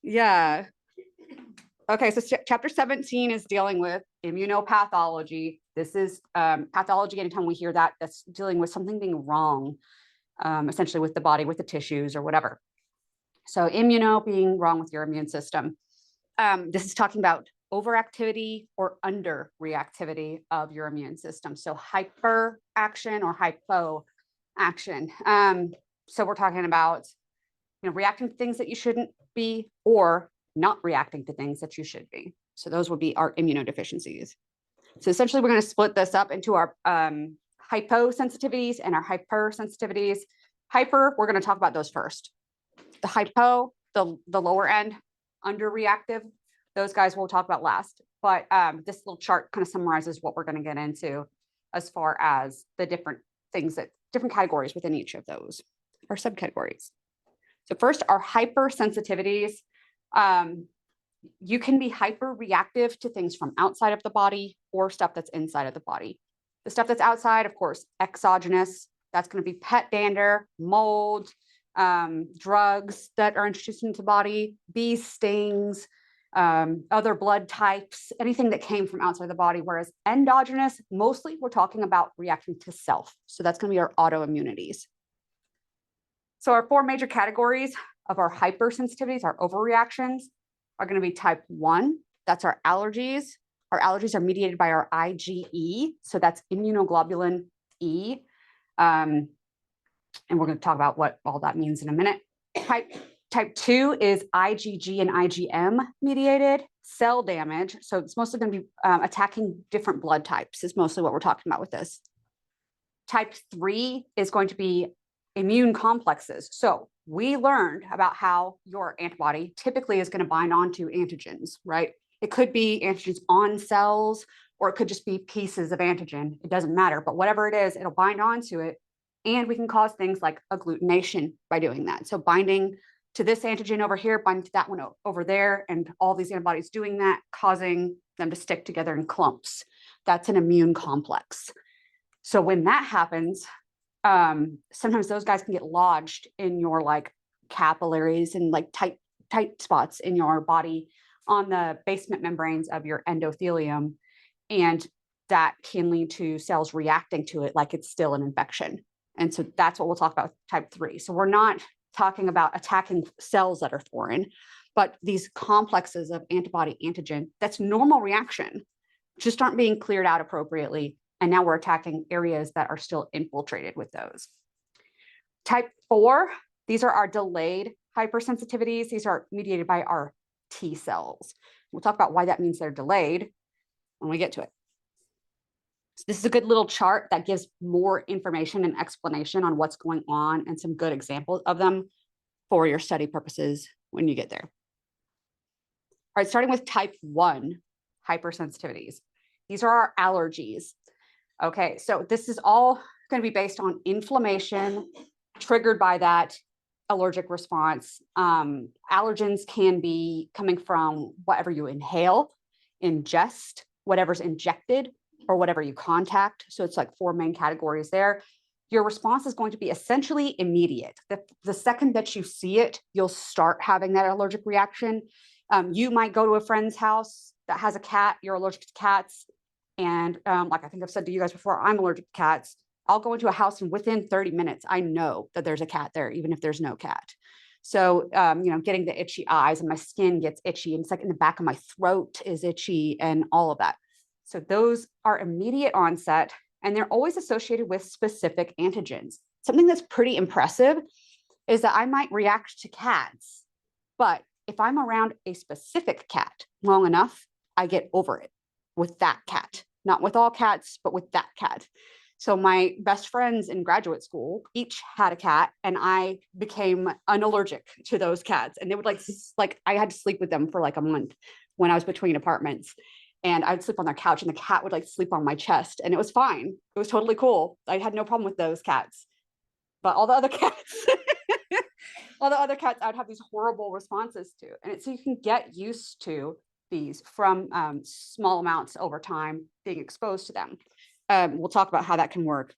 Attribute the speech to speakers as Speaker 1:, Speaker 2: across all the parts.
Speaker 1: Yeah. Okay, so chapter 17 is dealing with immunopathology. This is pathology. Anytime we hear that, that's dealing with something being wrong, essentially with the body, with the tissues or whatever. So immuno being wrong with your immune system. This is talking about overactivity or underreactivity of your immune system. So hyperaction or hypoaction. So we're talking about reacting to things that you shouldn't be, or not reacting to things that you should be. So those would be our immunodeficiencies. So essentially, we're going to split this up into our hyposensitivities and our hypersensitivities. Hyper, we're going to talk about those first. The hypo, the lower end, underreactive, those guys we'll talk about last. But this little chart kind of summarizes what we're going to get into as far as the different things that different categories within each of those, or subcategories. So first, our hypersensitivities. You can be hyper reactive to things from outside of the body or stuff that's inside of the body. The stuff that's outside, of course, exogenous. That's going to be pet dander, mold, drugs that are introduced into the body, bee stings, other blood types, anything that came from outside the body. Whereas endogenous, mostly we're talking about reacting to self. So that's going to be our autoimmunities. So our four major categories of our hypersensitivities, our overreactions, are going to be type 1. That's our allergies. Our allergies are mediated by our IgE. So that's immunoglobulin E. And we're going to talk about what all that means in a minute. Type 2 is IgG and IgM mediated cell damage. So it's mostly going to be attacking different blood types is mostly what we're talking about with this. Type 3 is going to be immune complexes. So we learned about how your antibody typically is going to bind onto antigens, right? It could be antigens on cells, or it could just be pieces of antigen. It doesn't matter, but whatever it is, it'll bind onto it. And we can cause things like agglutination by doing that. So binding to this antigen over here, binding to that one over there, and all these antibodies doing that, causing them to stick together in clumps. That's an immune complex. So when that happens, sometimes those guys can get lodged in your like capillaries and like tight spots in your body on the basement membranes of your endothelium. And that can lead to cells reacting to it like it's still an infection. And so that's what we'll talk about with type 3. So we're not talking about attacking cells that are foreign, but these complexes of antibody antigen, that's normal reaction, just aren't being cleared out appropriately. And now we're attacking areas that are still infiltrated with those. Type 4, these are our delayed hypersensitivities. These are mediated by our T cells. We'll talk about why that means they're delayed when we get to it. So this is a good little chart that gives more information and explanation on what's going on and some good examples of them for your study purposes when you get there. All right, starting with type 1 hypersensitivities. These are our allergies. Okay, so this is all going to be based on inflammation triggered by that allergic response. Allergens can be coming from whatever you inhale, ingest, whatever's injected, or whatever you contact. So it's like 4 main categories there. Your response is going to be essentially immediate. The second that you see it, you'll start having that allergic reaction. You might go to a friend's house that has a cat, you're allergic to cats. And like I think I've said to you guys before, I'm allergic to cats. I'll go into a house and within 30 minutes, I know that there's a cat there, even if there's no cat. So, getting the itchy eyes and my skin gets itchy and it's like in the back of my throat is itchy and all of that. So those are immediate onset and they're always associated with specific antigens. Something that's pretty impressive is that I might react to cats, but if I'm around a specific cat long enough, I get over it with that cat, not with all cats, but with that cat. So my best friends in graduate school each had a cat and I became unallergic to those cats. And they would like I had to sleep with them for like a month when I was between apartments. And I'd sleep on their couch and the cat would like sleep on my chest and it was fine. It was totally cool. I had no problem with those cats. But all the other cats, I'd have these horrible responses to. And so you can get used to these from small amounts over time being exposed to them. We'll talk about how that can work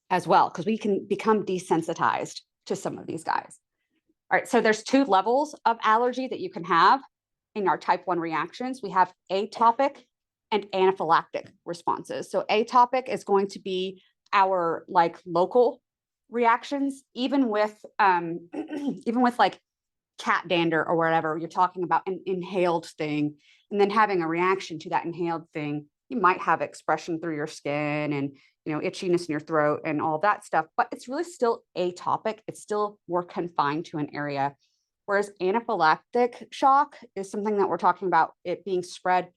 Speaker 1: as well, because we can become desensitized to some of these guys. All right, so there's 2 levels of allergy that you can have in our type 1 reactions. We have atopic and anaphylactic responses. So atopic is going to be our like local reactions, even with even with like cat dander or whatever. You're talking about an inhaled thing and then having a reaction to that inhaled thing. You might have expression through your skin and itchiness in your throat and all that stuff, but it's really still atopic. It's still more confined to an area. Whereas anaphylactic shock is something that we're talking about it being spread,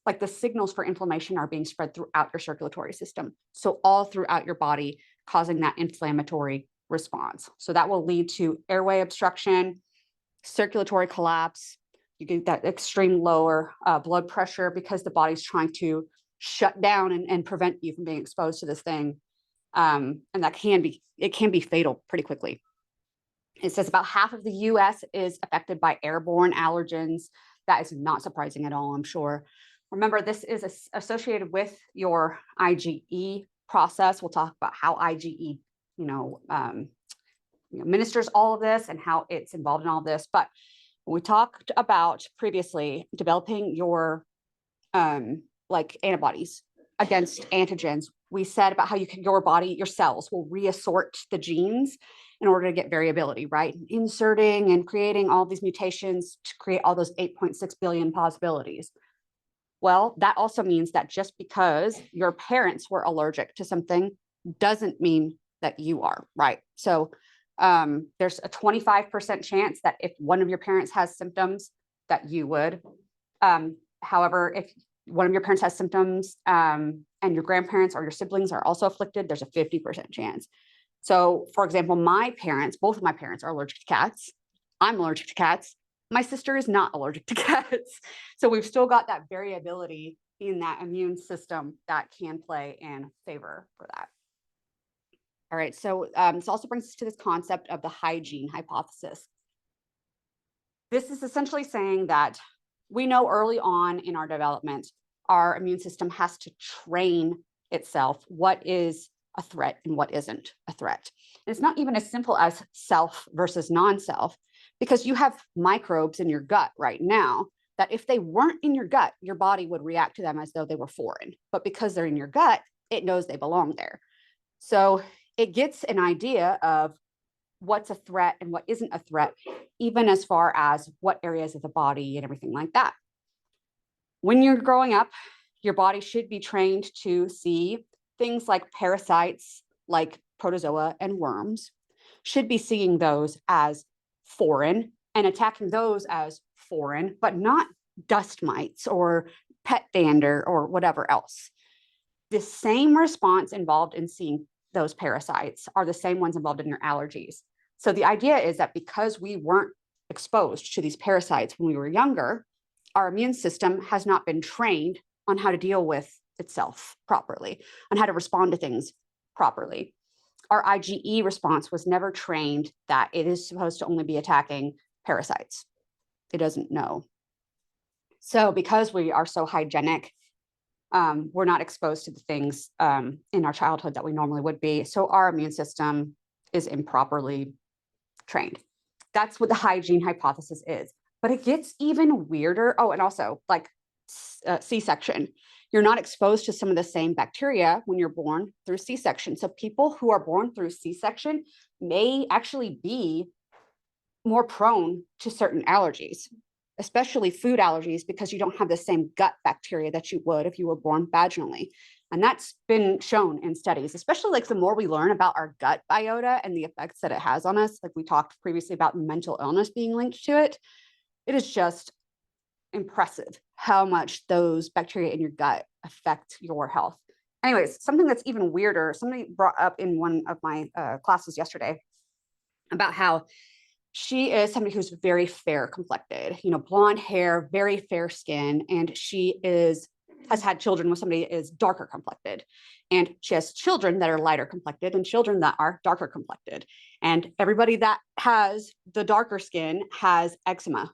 Speaker 1: like the signals for inflammation are being spread throughout your circulatory system. So all throughout your body, causing that inflammatory response. So that will lead to airway obstruction, circulatory collapse. You get that extreme lower blood pressure because the body's trying to shut down and prevent you from being exposed to this thing. And that can be fatal pretty quickly. It says about half of the US is affected by airborne allergens. That is not surprising at all, I'm sure. Remember, this is associated with your IgE process. We'll talk about how IgE, ministers all of this and how it's involved in all of this. But we talked about previously developing your like antibodies against antigens. We said about how your cells will reassort the genes in order to get variability, right? Inserting and creating all these mutations to create all those 8.6 billion possibilities. Well, that also means that just because your parents were allergic to something doesn't mean that you are, right? So there's a 25% chance that if one of your parents has symptoms that you would. However, if one of your parents has symptoms and your grandparents or your siblings are also afflicted, there's a 50% chance. So for example, both of my parents are allergic to cats. I'm allergic to cats. My sister is not allergic to cats. So we've still got that variability in that immune system that can play in favor for that. All right, so this also brings us to this concept of the hygiene hypothesis. This is essentially saying that we know early on in our development, our immune system has to train itself what is a threat and what isn't a threat. And it's not even as simple as self versus non-self, because you have microbes in your gut right now that if they weren't in your gut, your body would react to them as though they were foreign. But because they're in your gut, it knows they belong there. So it gets an idea of what's a threat and what isn't a threat, even as far as what areas of the body and everything like that. When you're growing up, your body should be trained to see things like parasites, like protozoa and worms, should be seeing those as foreign and attacking those as foreign, but not dust mites or pet dander or whatever else. The same response involved in seeing those parasites are the same ones involved in your allergies. So the idea is that because we weren't exposed to these parasites when we were younger, our immune system has not been trained on how to deal with itself properly, on how to respond to things properly. Our IgE response was never trained that it is supposed to only be attacking parasites. It doesn't know. So because we are so hygienic, we're not exposed to the things in our childhood that we normally would be. So our immune system is improperly trained. That's what the hygiene hypothesis is. But it gets even weirder. Oh, and also like C-section. You're not exposed to some of the same bacteria when you're born through C-section. So people who are born through C-section may actually be more prone to certain allergies, especially food allergies, because you don't have the same gut bacteria that you would if you were born vaginally. And that's been shown in studies, especially like the more we learn about our gut biota and the effects that it has on us. Like we talked previously about mental illness being linked to it. It is just impressive how much those bacteria in your gut affect your health. Anyways, something that's even weirder, somebody brought up in one of my classes yesterday about how she is somebody who's very fair complected, blonde hair, very fair skin, and she has had children with somebody that is darker complected, and she has children that are lighter complected and children that are darker complected, and everybody that has the darker skin has eczema,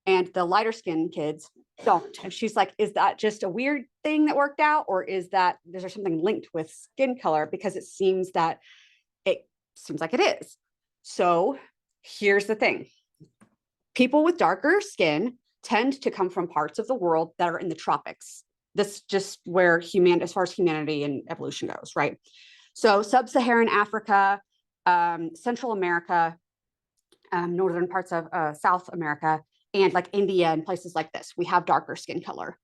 Speaker 1: and the lighter skin kids don't. And she's like, is that just a weird thing that worked out, or is there something linked with skin color? Because it seems like it is. So here's the thing. People with darker skin tend to come from parts of the world that are in the tropics. This just where as far as humanity and evolution goes, right? So sub-Saharan Africa, Central America, northern parts of South America, and like India and places like this, we have darker skin color.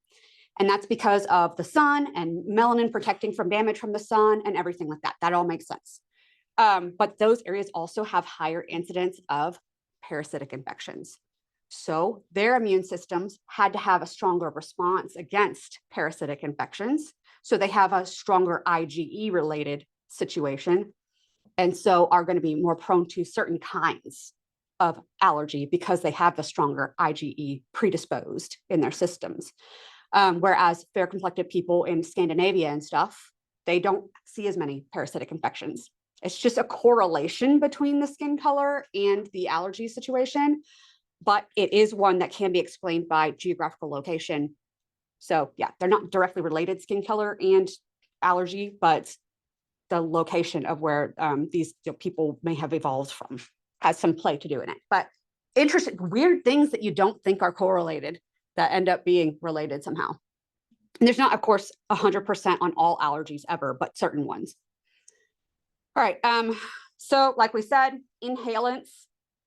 Speaker 1: And that's because of the sun and melanin protecting from damage from the sun and everything like that. That all makes sense. But those areas also have higher incidence of parasitic infections. So their immune systems had to have a stronger response against parasitic infections. So they have a stronger IgE related situation. And so are going to be more prone to certain kinds of allergy because they have the stronger IgE predisposed in their systems. Whereas fair complected people in Scandinavia and stuff, they don't see as many parasitic infections. It's just a correlation between the skin color and the allergy situation, but it is one that can be explained by geographical location. So yeah, they're not directly related, skin color and allergy, but the location of where these people may have evolved from has some play to do in it. But interesting, weird things that you don't think are correlated that end up being related somehow. And there's not, of course, 100% on all allergies ever, but certain ones. All right, so like we said, inhalants,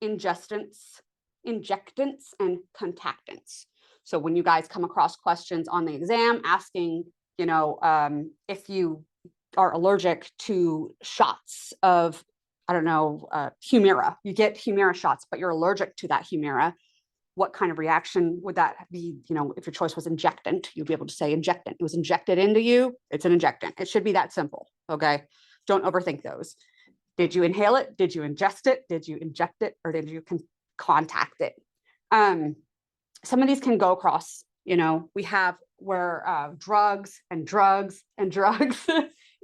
Speaker 1: injectants, and contactants. So when you guys come across questions on the exam asking, if you are allergic to shots of, I don't know, Humira, you get Humira shots, but you're allergic to that Humira, what kind of reaction would that be? If your choice was injectant, you'd be able to say injectant. It was injected into you, it's an injectant. It should be that simple, okay? Don't overthink those. Did you inhale it? Did you ingest it? Did you inject it? Or did you contact it? Some of these can go across, we have where drugs and drugs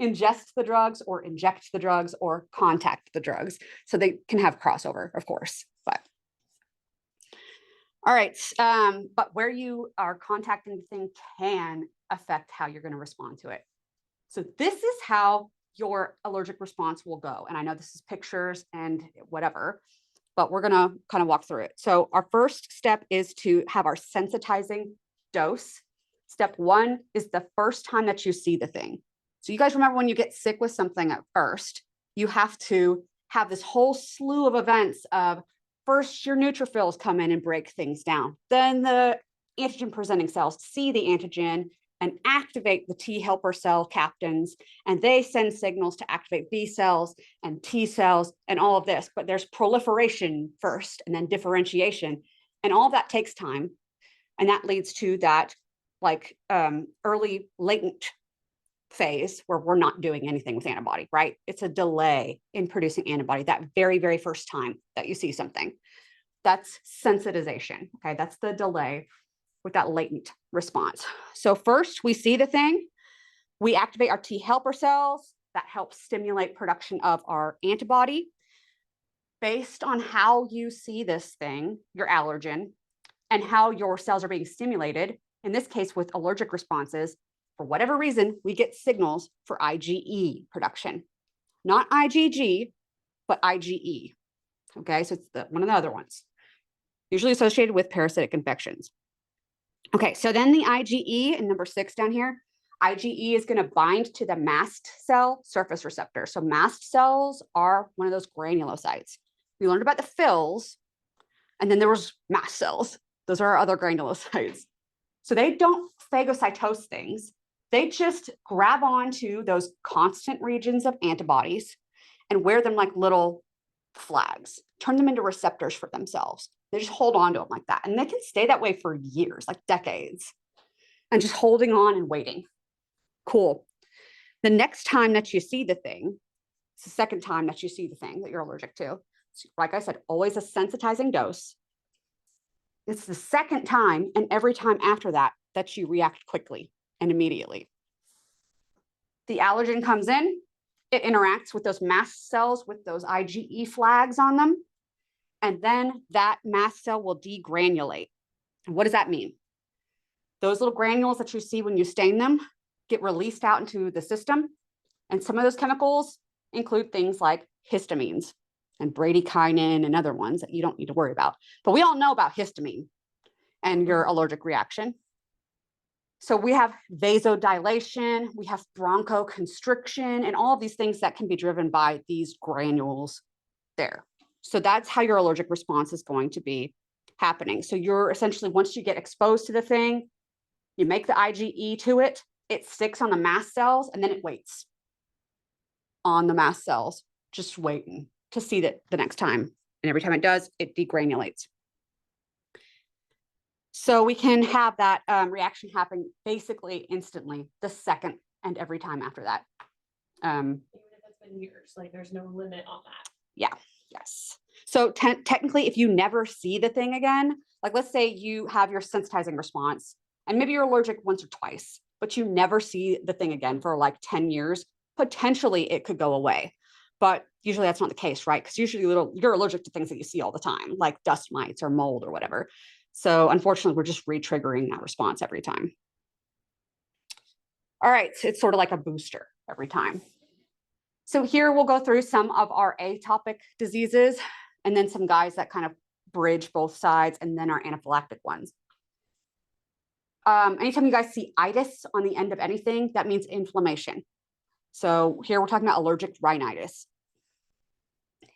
Speaker 1: ingest the drugs or inject the drugs or contact the drugs. So they can have crossover, of course, but. All right, but where you are contacting the thing can affect how you're going to respond to it. So this is how your allergic response will go. And I know this is pictures and whatever, but we're going to kind of walk through it. So our first step is to have our sensitizing dose. Step one is the first time that you see the thing. So you guys remember when you get sick with something at first, you have to have this whole slew of events of first your neutrophils come in and break things down. Then the antigen presenting cells see the antigen and activate the T helper cell captains, and they send signals to activate B cells and T cells and all of this. But there's proliferation first and then differentiation, and all of that takes time. And that leads to that early latent phase where we're not doing anything with antibody, right? It's a delay in producing antibody that very, very first time that you see something. That's sensitization, okay? That's the delay with that latent response. So first we see the thing, we activate our T helper cells that help stimulate production of our antibody. Based on how you see this thing, your allergen, and how your cells are being stimulated, in this case with allergic responses, for whatever reason, we get signals for IgE production. Not IgG, but IgE. Okay, so it's one of the other ones, usually associated with parasitic infections. Okay, so then the IgE in number 6 down here, IgE is going to bind to the mast cell surface receptor. So mast cells are one of those granulocytes. We learned about the fills, and then there was mast cells. Those are our other granulocytes. So they don't phagocytose things. They just grab onto those constant regions of antibodies and wear them like little flags, turn them into receptors for themselves. They just hold on to them like that. And they can stay that way for years, like decades, and just holding on and waiting. Cool. The next time that you see the thing, it's the second time that you see the thing that you're allergic to. So like I said, always a sensitizing dose. It's the second time and every time after that that you react quickly and immediately. The allergen comes in, it interacts with those mast cells with those IgE flags on them, and then that mast cell will degranulate. And what does that mean? Those little granules that you see when you stain them get released out into the system, and some of those chemicals include things like histamines. and bradykinin and other ones that you don't need to worry about. But we all know about histamine and your allergic reaction. So we have vasodilation, we have bronchoconstriction, and all of these things that can be driven by these granules there. So that's how your allergic response is going to be happening. So you're essentially, once you get exposed to the thing, you make the IgE to it, it sticks on the mast cells, and then it waits on the mast cells, just waiting to see that the next time. And every time it does, it degranulates. So we can have that reaction happen basically instantly, the second and every time after that.
Speaker 2: Even if it's been years, like there's no limit on that.
Speaker 1: Yeah, yes. So technically, if you never see the thing again, like let's say you have your sensitizing response and maybe you're allergic once or twice, but you never see the thing again for like 10 years, potentially it could go away. But usually that's not the case, right? Because usually you're allergic to things that you see all the time, like dust mites or mold or whatever. So unfortunately, we're just re-triggering that response every time. All right, so it's sort of like a booster every time. So here we'll go through some of our atopic diseases and then some guys that kind of bridge both sides and then our anaphylactic ones. Anytime you guys see itis on the end of anything, that means inflammation. So here we're talking about allergic rhinitis.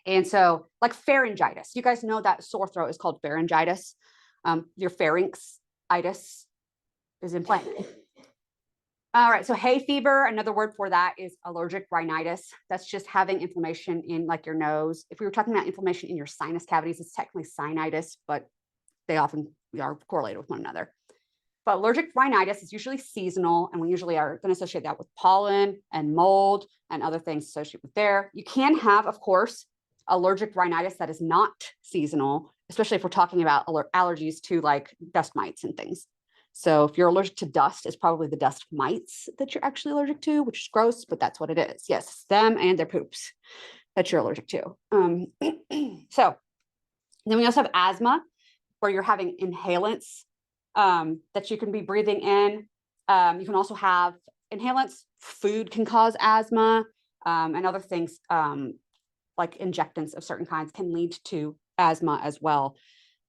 Speaker 1: And so like pharyngitis, you guys know that sore throat is called pharyngitis. Your pharynxitis is inflamed. All right, so hay fever, another word for that is allergic rhinitis. That's just having inflammation in like your nose. If we were talking about inflammation in your sinus cavities, it's technically sinusitis, but they often are correlated with one another. But allergic rhinitis is usually seasonal, and we usually are going to associate that with pollen and mold and other things associated with there. You can have, of course, allergic rhinitis that is not seasonal, especially if we're talking about allergies to like dust mites and things. So if you're allergic to dust, it's probably the dust mites that you're actually allergic to, which is gross, but that's what it is. Yes, them and their poops that you're allergic to. So then we also have asthma, where you're having inhalants that you can be breathing in. You can also have inhalants. Food can cause asthma, and other things like injectants of certain kinds can lead to asthma as well.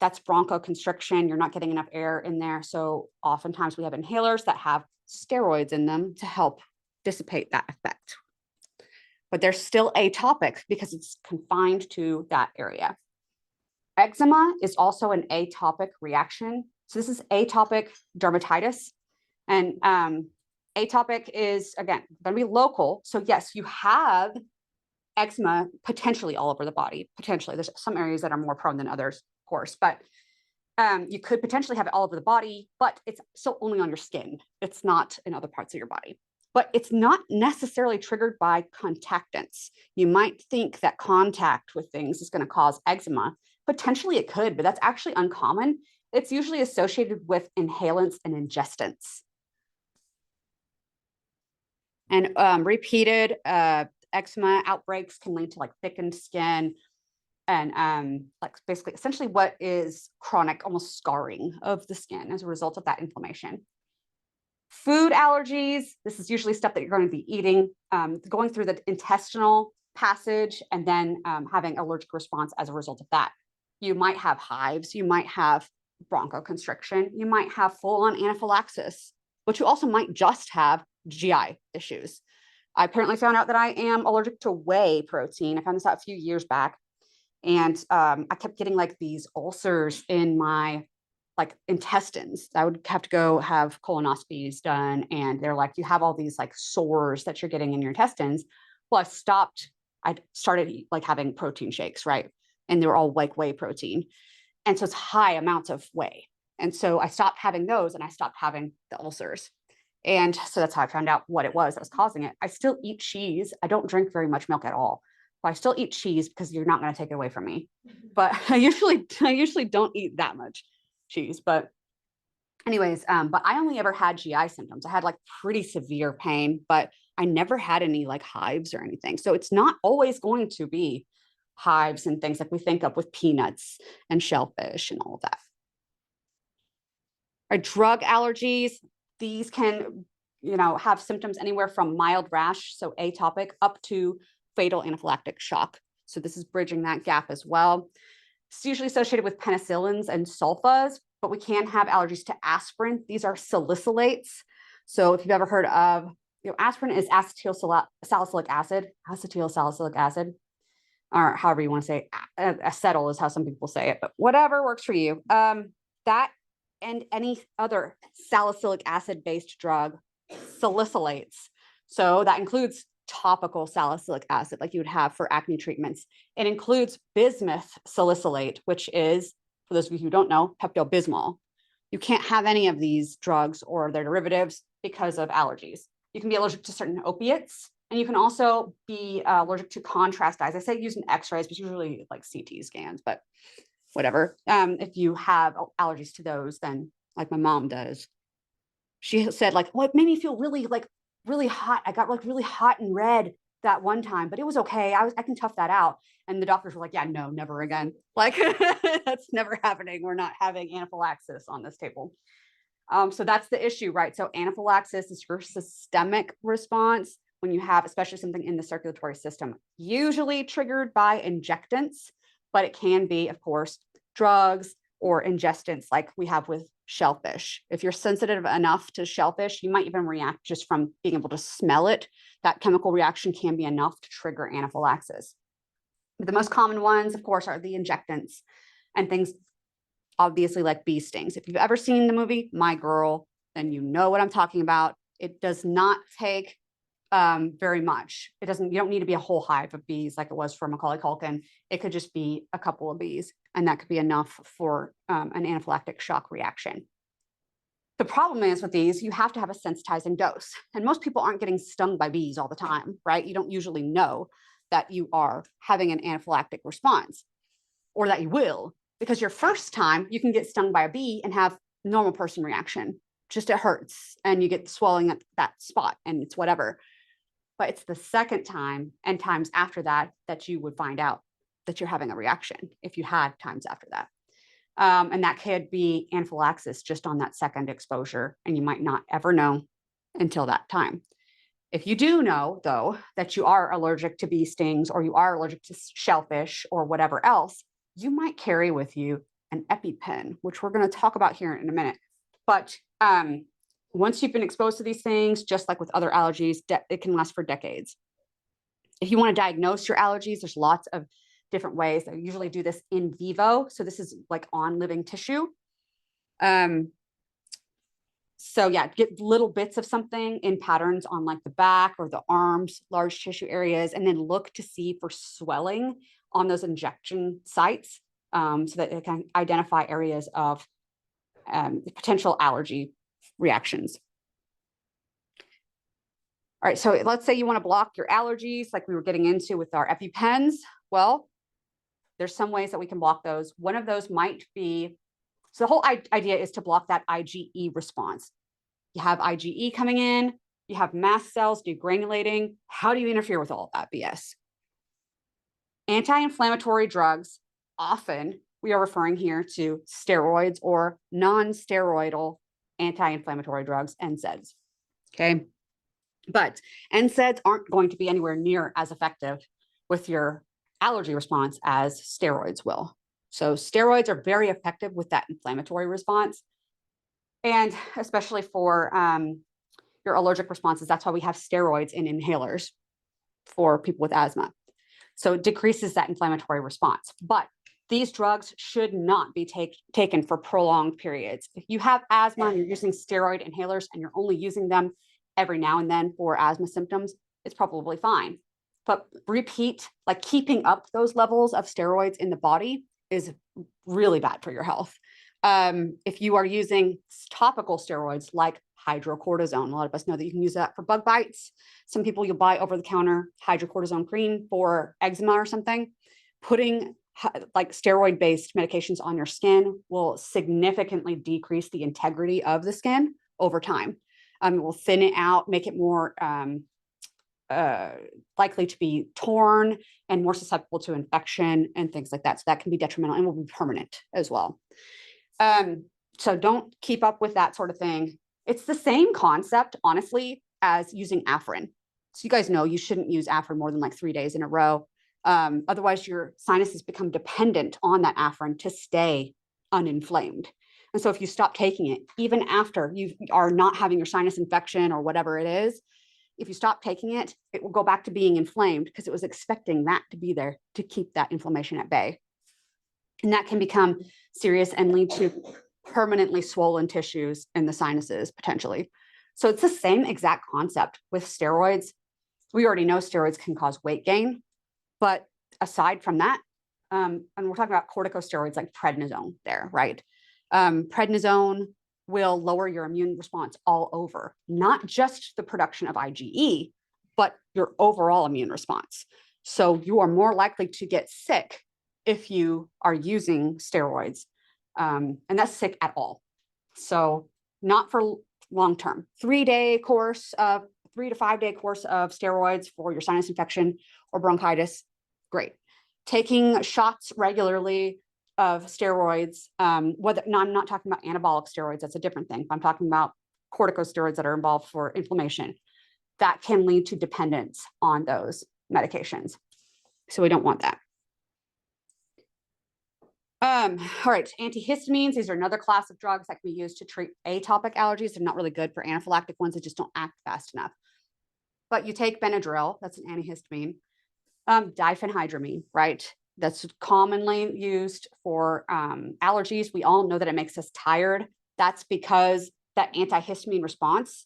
Speaker 1: That's bronchoconstriction. You're not getting enough air in there. So oftentimes we have inhalers that have steroids in them to help dissipate that effect. But they're still atopic because it's confined to that area. Eczema is also an atopic reaction. So this is atopic dermatitis. And atopic is, again, going to be local. So yes, you have eczema potentially all over the body. Potentially, there's some areas that are more prone than others, of course, but you could potentially have it all over the body, but it's still only on your skin. It's not in other parts of your body. But it's not necessarily triggered by contactants. You might think that contact with things is going to cause eczema. Potentially it could, but that's actually uncommon. It's usually associated with inhalants and ingestants. And repeated eczema outbreaks can lead to like thickened skin and like basically essentially what is chronic, almost scarring of the skin as a result of that inflammation. Food allergies, this is usually stuff that you're going to be eating, going through the intestinal passage and then having allergic response as a result of that. You might have hives, you might have bronchoconstriction, you might have full-on anaphylaxis, but you also might just have GI issues. I apparently found out that I am allergic to whey protein. I found this out a few years back. And I kept getting like these ulcers in my like intestines. I would have to go have colonoscopies done. And they're like, you have all these like sores that you're getting in your intestines. Well, I started like having protein shakes, right? And they were all like whey protein. And so it's high amounts of whey. And so I stopped having those and I stopped having the ulcers. And so that's how I found out what it was that was causing it. I still eat cheese. I don't drink very much milk at all. But I still eat cheese because you're not going to take it away from me. But I usually don't eat that much cheese. But anyways, but I only ever had GI symptoms. I had like pretty severe pain, but I never had any like hives or anything. So it's not always going to be hives and things like we think of with peanuts and shellfish and all of that. Our drug allergies, these can, have symptoms anywhere from mild rash, so atopic, up to fatal anaphylactic shock. So this is bridging that gap as well. It's usually associated with penicillins and sulfas, but we can have allergies to aspirin. These are salicylates. So if you've ever heard of, aspirin is acetyl salicylic acid, or however you want to say it. Acetyl is how some people say it, but whatever works for you. That and any other salicylic acid based drug, salicylates. So that includes topical salicylic acid, like you would have for acne treatments. It includes bismuth salicylate, which is, for those of you who don't know, Pepto-Bismol. You can't have any of these drugs or their derivatives because of allergies. You can be allergic to certain opiates, and you can also be allergic to contrast dyes. I say using X-rays, but usually like CT scans, but whatever. If you have allergies to those, then like my mom does. She said like, well, it made me feel really hot. I got like really hot and red that one time, but it was okay. I can tough that out. And the doctors were like, yeah, no, never again. Like that's never happening. We're not having anaphylaxis on this table. So that's the issue, right? So anaphylaxis is your systemic response when you have, especially something in the circulatory system, usually triggered by injectants, but it can be, of course, drugs or ingestants like we have with shellfish. If you're sensitive enough to shellfish, you might even react just from being able to smell it. That chemical reaction can be enough to trigger anaphylaxis. But the most common ones, of course, are the injectants and things obviously like bee stings. If you've ever seen the movie My Girl, then you know what I'm talking about. It does not take very much. You don't need to be a whole hive of bees like it was for Macaulay Culkin. It could just be a couple of bees, and that could be enough for an anaphylactic shock reaction. The problem is with these, you have to have a sensitizing dose, and most people aren't getting stung by bees all the time, right? You don't usually know that you are having an anaphylactic response, or that you will, because your first time you can get stung by a bee and have normal person reaction. Just it hurts and you get swelling at that spot and it's whatever. But it's the second time and times after that that you would find out that you're having a reaction if you had times after that. And that could be anaphylaxis just on that second exposure, and you might not ever know until that time. If you do know, though, that you are allergic to bee stings or you are allergic to shellfish or whatever else, you might carry with you an EpiPen, which we're going to talk about here in a minute. But once you've been exposed to these things, just like with other allergies, it can last for decades. If you want to diagnose your allergies, there's lots of different ways. I usually do this in vivo. So this is like on living tissue. So yeah, get little bits of something in patterns on like the back or the arms, large tissue areas, and then look to see for swelling on those injection sites so that it can identify areas of potential allergy reactions. All right, so let's say you want to block your allergies like we were getting into with our EpiPens. Well, there's some ways that we can block those. One of those might be, so the whole idea is to block that IgE response. You have IgE coming in, you have mast cells degranulating. How do you interfere with all of that BS? Anti-inflammatory drugs, often we are referring here to steroids or non-steroidal anti-inflammatory drugs, NSAIDs, okay? But NSAIDs aren't going to be anywhere near as effective with your allergy response as steroids will. So steroids are very effective with that inflammatory response. And especially for your allergic responses, that's why we have steroids in inhalers for people with asthma. So it decreases that inflammatory response. But these drugs should not be taken for prolonged periods. If you have asthma and you're using steroid inhalers and you're only using them every now and then for asthma symptoms, it's probably fine. But repeat, like keeping up those levels of steroids in the body is really bad for your health. If you are using topical steroids like hydrocortisone, a lot of us know that you can use that for bug bites. Some people you'll buy over the counter hydrocortisone cream for eczema or something. Putting like steroid based medications on your skin will significantly decrease the integrity of the skin over time. It will thin it out, make it more likely to be torn and more susceptible to infection and things like that. So that can be detrimental and will be permanent as well. So don't keep up with that sort of thing. It's the same concept, honestly, as using Afrin. So you guys know you shouldn't use Afrin more than like 3 days in a row. Otherwise, your sinuses become dependent on that afferent to stay uninflamed. And so if you stop taking it, even after you are not having your sinus infection or whatever it is, if you stop taking it, it will go back to being inflamed because it was expecting that to be there to keep that inflammation at bay. And that can become serious and lead to permanently swollen tissues in the sinuses potentially. So it's the same exact concept with steroids. We already know steroids can cause weight gain, but aside from that, and we're talking about corticosteroids like prednisone there, right? Prednisone will lower your immune response all over, not just the production of IgE, but your overall immune response. So you are more likely to get sick if you are using steroids, and that's sick at all. So not for long-term, 3 to 5 day course of steroids for your sinus infection or bronchitis, great. Taking shots regularly of steroids, I'm not talking about anabolic steroids, that's a different thing. I'm talking about corticosteroids that are involved for inflammation. That can lead to dependence on those medications. So we don't want that. All right, antihistamines, these are another class of drugs that can be used to treat atopic allergies. They're not really good for anaphylactic ones, they just don't act fast enough. But you take Benadryl, that's an antihistamine, diphenhydramine, right? That's commonly used for allergies. We all know that it makes us tired. That's because that antihistamine response,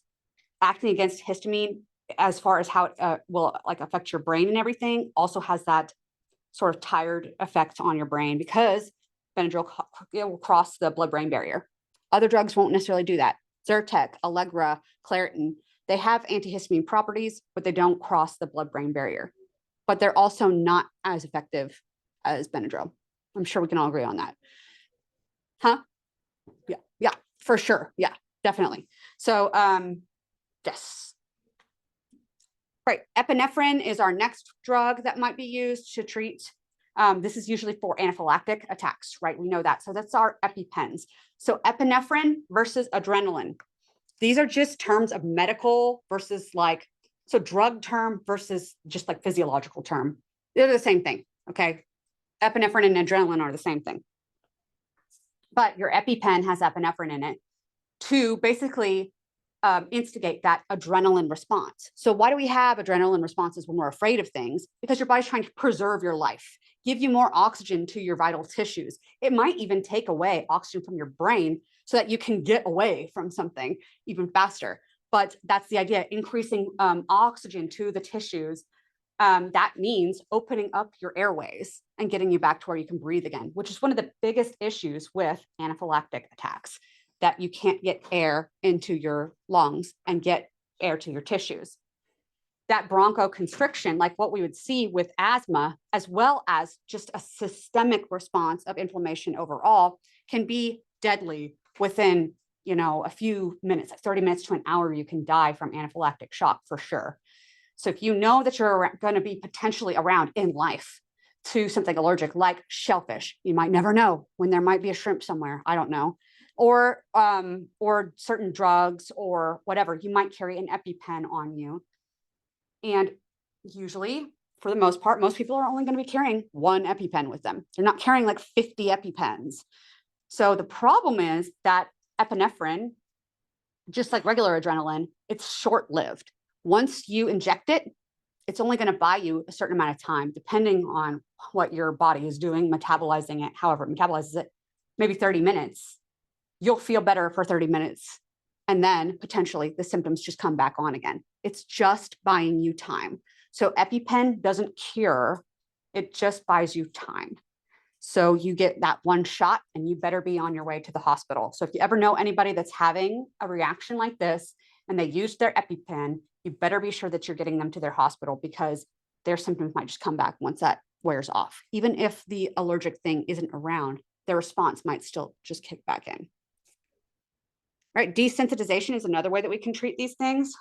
Speaker 1: acting against histamine, as far as how it will like affect your brain and everything, also has that sort of tired effect on your brain because Benadryl will cross the blood-brain barrier. Other drugs won't necessarily do that. Zyrtec, Allegra, Claritin, they have antihistamine properties, but they don't cross the blood-brain barrier. But they're also not as effective as Benadryl. I'm sure we can all agree on that. Huh? Yeah, for sure. Yeah, definitely. So, yes. Right, epinephrine is our next drug that might be used to treat. This is usually for anaphylactic attacks, right? We know that. So that's our EpiPens. So epinephrine versus adrenaline. These are just terms of medical versus so drug term versus just like physiological term. They're the same thing, okay? Epinephrine and adrenaline are the same thing. But your EpiPen has epinephrine in it to basically instigate that adrenaline response. So why do we have adrenaline responses when we're afraid of things? Because your body's trying to preserve your life, give you more oxygen to your vital tissues. It might even take away oxygen from your brain so that you can get away from something even faster. But that's the idea, increasing oxygen to the tissues. That means opening up your airways and getting you back to where you can breathe again, which is one of the biggest issues with anaphylactic attacks, that you can't get air into your lungs and get air to your tissues. That bronchoconstriction, like what we would see with asthma, as well as just a systemic response of inflammation overall, can be deadly within, a few minutes, 30 minutes to an hour, you can die from anaphylactic shock for sure. So if you know that you're going to be potentially around in life to something allergic like shellfish, you might never know when there might be a shrimp somewhere, I don't know, or certain drugs or whatever, you might carry an EpiPen on you. And usually, for the most part, most people are only going to be carrying one EpiPen with them. They're not carrying like 50 EpiPens. So the problem is that epinephrine, just like regular adrenaline, it's short-lived. Once you inject it, it's only going to buy you a certain amount of time, depending on what your body is doing, metabolizing it, however it metabolizes it, maybe 30 minutes. You'll feel better for 30 minutes. And then potentially the symptoms just come back on again. It's just buying you time. So EpiPen doesn't cure, it just buys you time. So you get that one shot and you better be on your way to the hospital. So if you ever know anybody that's having a reaction like this and they used their EpiPen, you better be sure that you're getting them to their hospital because their symptoms might just come back once that wears off. Even if the allergic thing isn't around, their response might still just kick back in. All right, desensitization is another way that we can treat these things.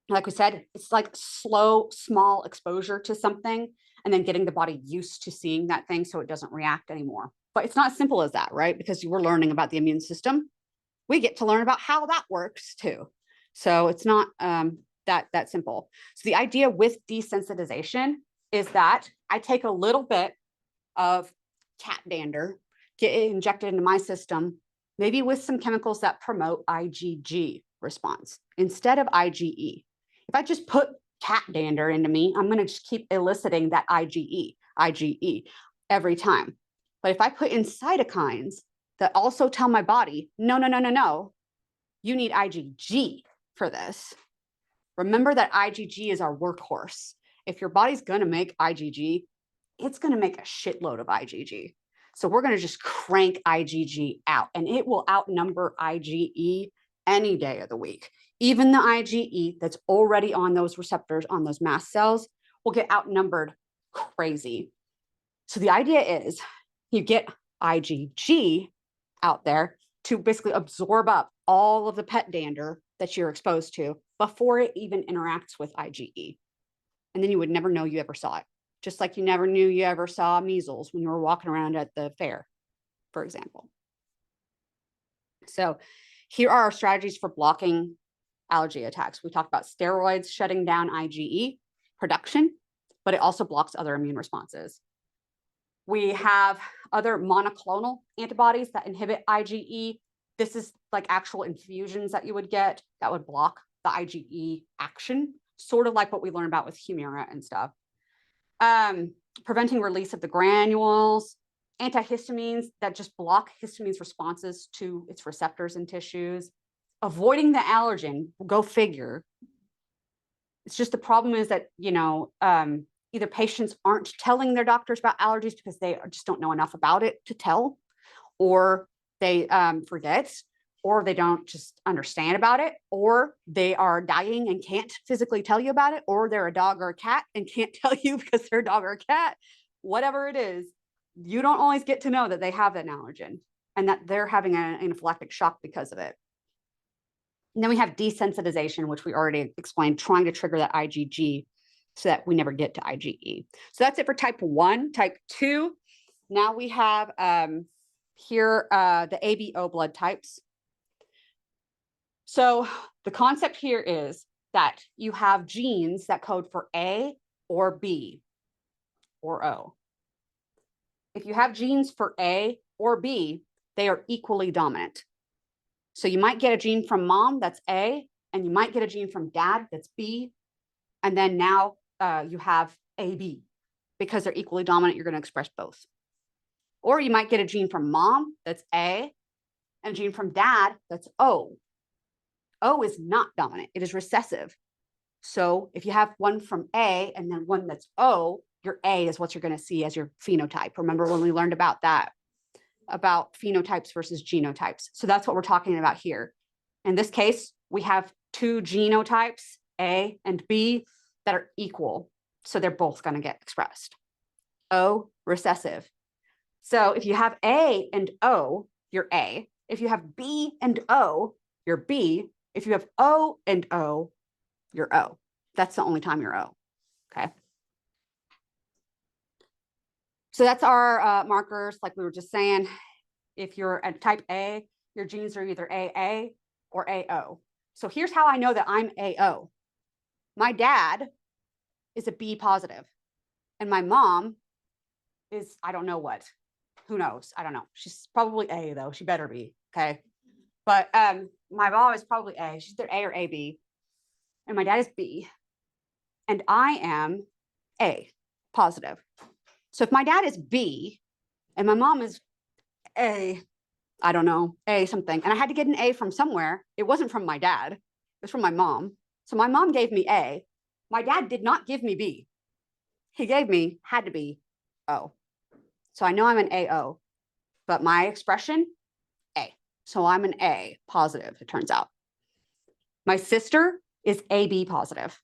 Speaker 1: Like we said, it's like slow, small exposure to something and then getting the body used to seeing that thing so it doesn't react anymore. But it's not as simple as that, right? Because you were learning about the immune system. We get to learn about how that works too. So it's not that simple. So the idea with desensitization is that I take a little bit of cat dander, get it injected into my system, maybe with some chemicals that promote IgG response instead of IgE. If I just put cat dander into me, I'm going to just keep eliciting that IgE every time. But if I put in cytokines that also tell my body, no, you need IgG for this. Remember that IgG is our workhorse. If your body's going to make IgG, it's going to make a shitload of IgG. So we're going to just crank IgG out, and it will outnumber IgE any day of the week. Even the IgE that's already on those receptors, on those mast cells, will get outnumbered crazy. So the idea is you get IgG out there to basically absorb up all of the pet dander that you're exposed to before it even interacts with IgE. And then you would never know you ever saw it. Just like you never knew you ever saw measles when you were walking around at the fair, for example. So here are our strategies for blocking allergy attacks. We talked about steroids shutting down IgE production, but it also blocks other immune responses. We have other monoclonal antibodies that inhibit IgE. This is like actual infusions that you would get that would block the IgE action, sort of like what we learned about with Humira and stuff. Preventing release of the granules, antihistamines that just block histamines responses to its receptors in tissues, avoiding the allergen, go figure. It's just the problem is that, either patients aren't telling their doctors about allergies because they just don't know enough about it to tell, or they forget, or they don't just understand about it, or they are dying and can't physically tell you about it, or they're a dog or a cat and can't tell you because they're a dog or a cat. Whatever it is, you don't always get to know that they have an allergen and that they're having an anaphylactic shock because of it. And then we have desensitization, which we already explained, trying to trigger that IgG so that we never get to IgE. So that's it for type 1. Type 2, now we have here the ABO blood types. So the concept here is that you have genes that code for A or B or O. If you have genes for A or B, they are equally dominant. So you might get a gene from mom that's A, and you might get a gene from dad that's B, and then now you have AB. Because they're equally dominant, you're going to express both. Or you might get a gene from mom that's A, and a gene from dad that's O. O is not dominant, it is recessive. So if you have one from A and then one that's O, your A is what you're going to see as your phenotype. Remember when we learned about that, about phenotypes versus genotypes. So that's what we're talking about here. In this case, we have two genotypes, A and B, that are equal. So they're both going to get expressed. O, recessive. So if you have A and O, you're A. If you have B and O, you're B. If you have O and O, you're O. That's the only time you're O. Okay. So that's our markers, like we were just saying. If you're at type A, your genes are either AA or AO. So here's how I know that I'm AO. My dad is a B positive, and my mom is, I don't know what. Who knows? I don't know. She's probably A, though. She better be. Okay. But my mom is probably A. She's either A or AB. And my dad is B. And I am A positive. So if my dad is B and my mom is A, I don't know, A something, and I had to get an A from somewhere, it wasn't from my dad. It was from my mom. So my mom gave me A. My dad did not give me B. He gave me, had to be O. So I know I'm an AO, but my expression, A. So I'm an A positive, it turns out. My sister is AB positive.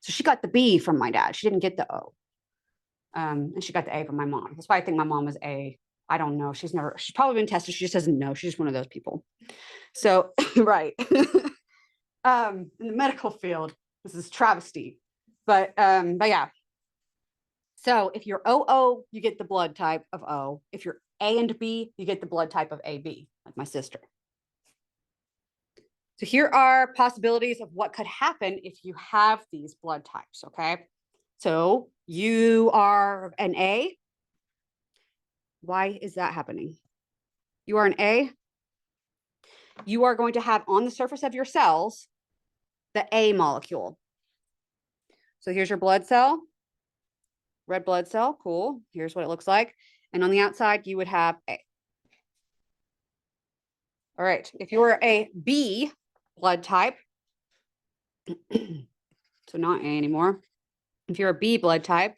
Speaker 1: So she got the B from my dad. She didn't get the O. And she got the A from my mom. That's why I think my mom was A. I don't know. She's probably been tested. She just doesn't know. She's just one of those people. So, right. In the medical field, this is travesty. But yeah. So if you're OO, you get the blood type of O. If you're A and B, you get the blood type of AB, like my sister. So here are possibilities of what could happen if you have these blood types, okay? So you are an A. Why is that happening? You are an A. You are going to have on the surface of your cells the A molecule. So here's your blood cell, red blood cell, cool. Here's what it looks like. And on the outside, you would have A. All right, if you're a B blood type, so not A anymore. If you're a B blood type,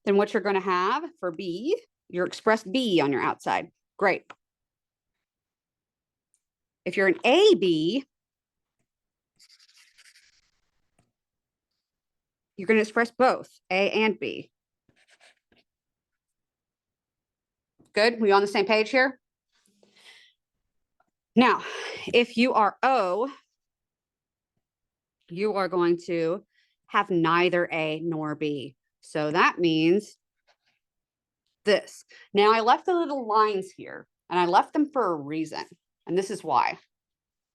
Speaker 1: then what you're going to have for B, you're expressed B on your outside. Great. If you're an AB, you're going to express both A and B. Good. We on the same page here? Now, if you are O, you are going to have neither A nor B. So that means this. Now, I left the little lines here, and I left them for a reason. And this is why.